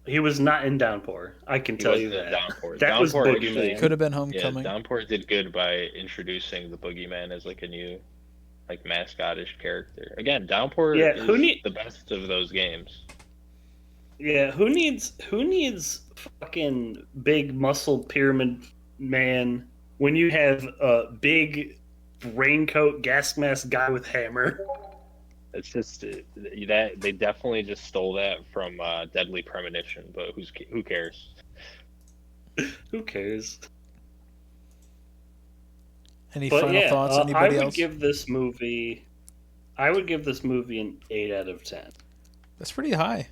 He was not in Downpour. I can tell you that. Downpour. That was Downpour Boogeyman. Could have been Homecoming. Yeah, Downpour did good by introducing the Boogeyman as like a new, like mascotish character. Again, Downpour is the best of those games. Yeah, who needs fucking big muscle pyramid man when you have a big raincoat gas mask guy with hammer? It's just that they definitely just stole that from Deadly Premonition, but who cares? Who cares? Any final thoughts? Anybody else? I would give this movie an 8 out of 10. That's pretty high.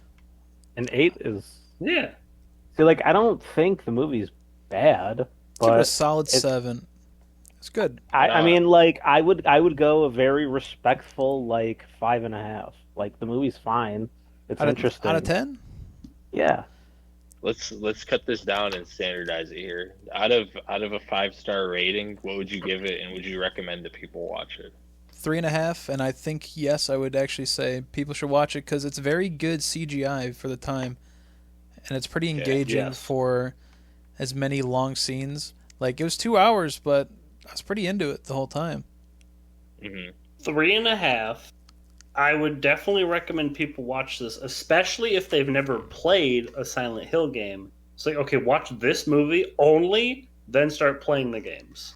An 8 is... Yeah. See, like, I don't think the movie's bad, but... Give it a solid 7. It's good. I mean, like, I would go a very respectful, like, 5.5. Like, the movie's fine. It's interesting. Out of 10? Yeah. Let's cut this down and standardize it here. Out of a 5-star rating, what would you give it, and would you recommend that people watch it? 3.5, and I think yes, I would actually say people should watch it because it's very good CGI for the time, and it's pretty engaging for as many long scenes. Like, it was 2 hours, but I was pretty into it the whole time. 3.5. I would definitely recommend people watch this, especially if they've never played a Silent Hill game. It's like, okay, watch this movie only, then start playing the games.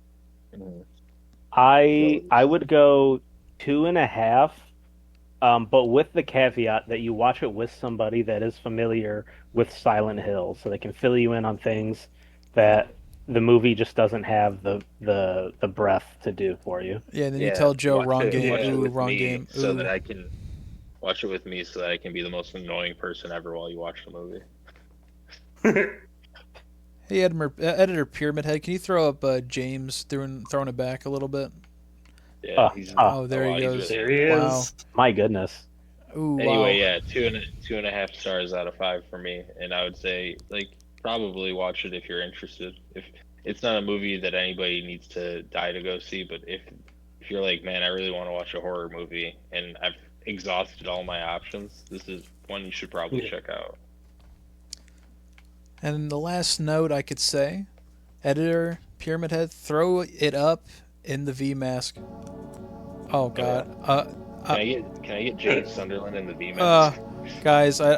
I would go 2.5, but with the caveat that you watch it with somebody that is familiar with Silent Hill, so they can fill you in on things that the movie just doesn't have the breadth to do for you. Yeah, and then you tell Joe wrong game. So that I can watch it with me, so that I can be the most annoying person ever while you watch the movie. Hey, editor Pyramid Head, can you throw up James throwing it back a little bit? Yeah. There he goes. There he is. Wow. My goodness. Ooh, anyway, wow. yeah, 2.5 stars out of 5 for me, and I would say probably watch it if you're interested. If it's not a movie that anybody needs to die to go see, but if you're like, man, I really want to watch a horror movie and I've exhausted all my options, this is one you should probably check out. And the last note I could say, editor Pyramid Head, throw it up in the VMask. Oh God. Can I get Jade Sunderland in the VMask? Guys, I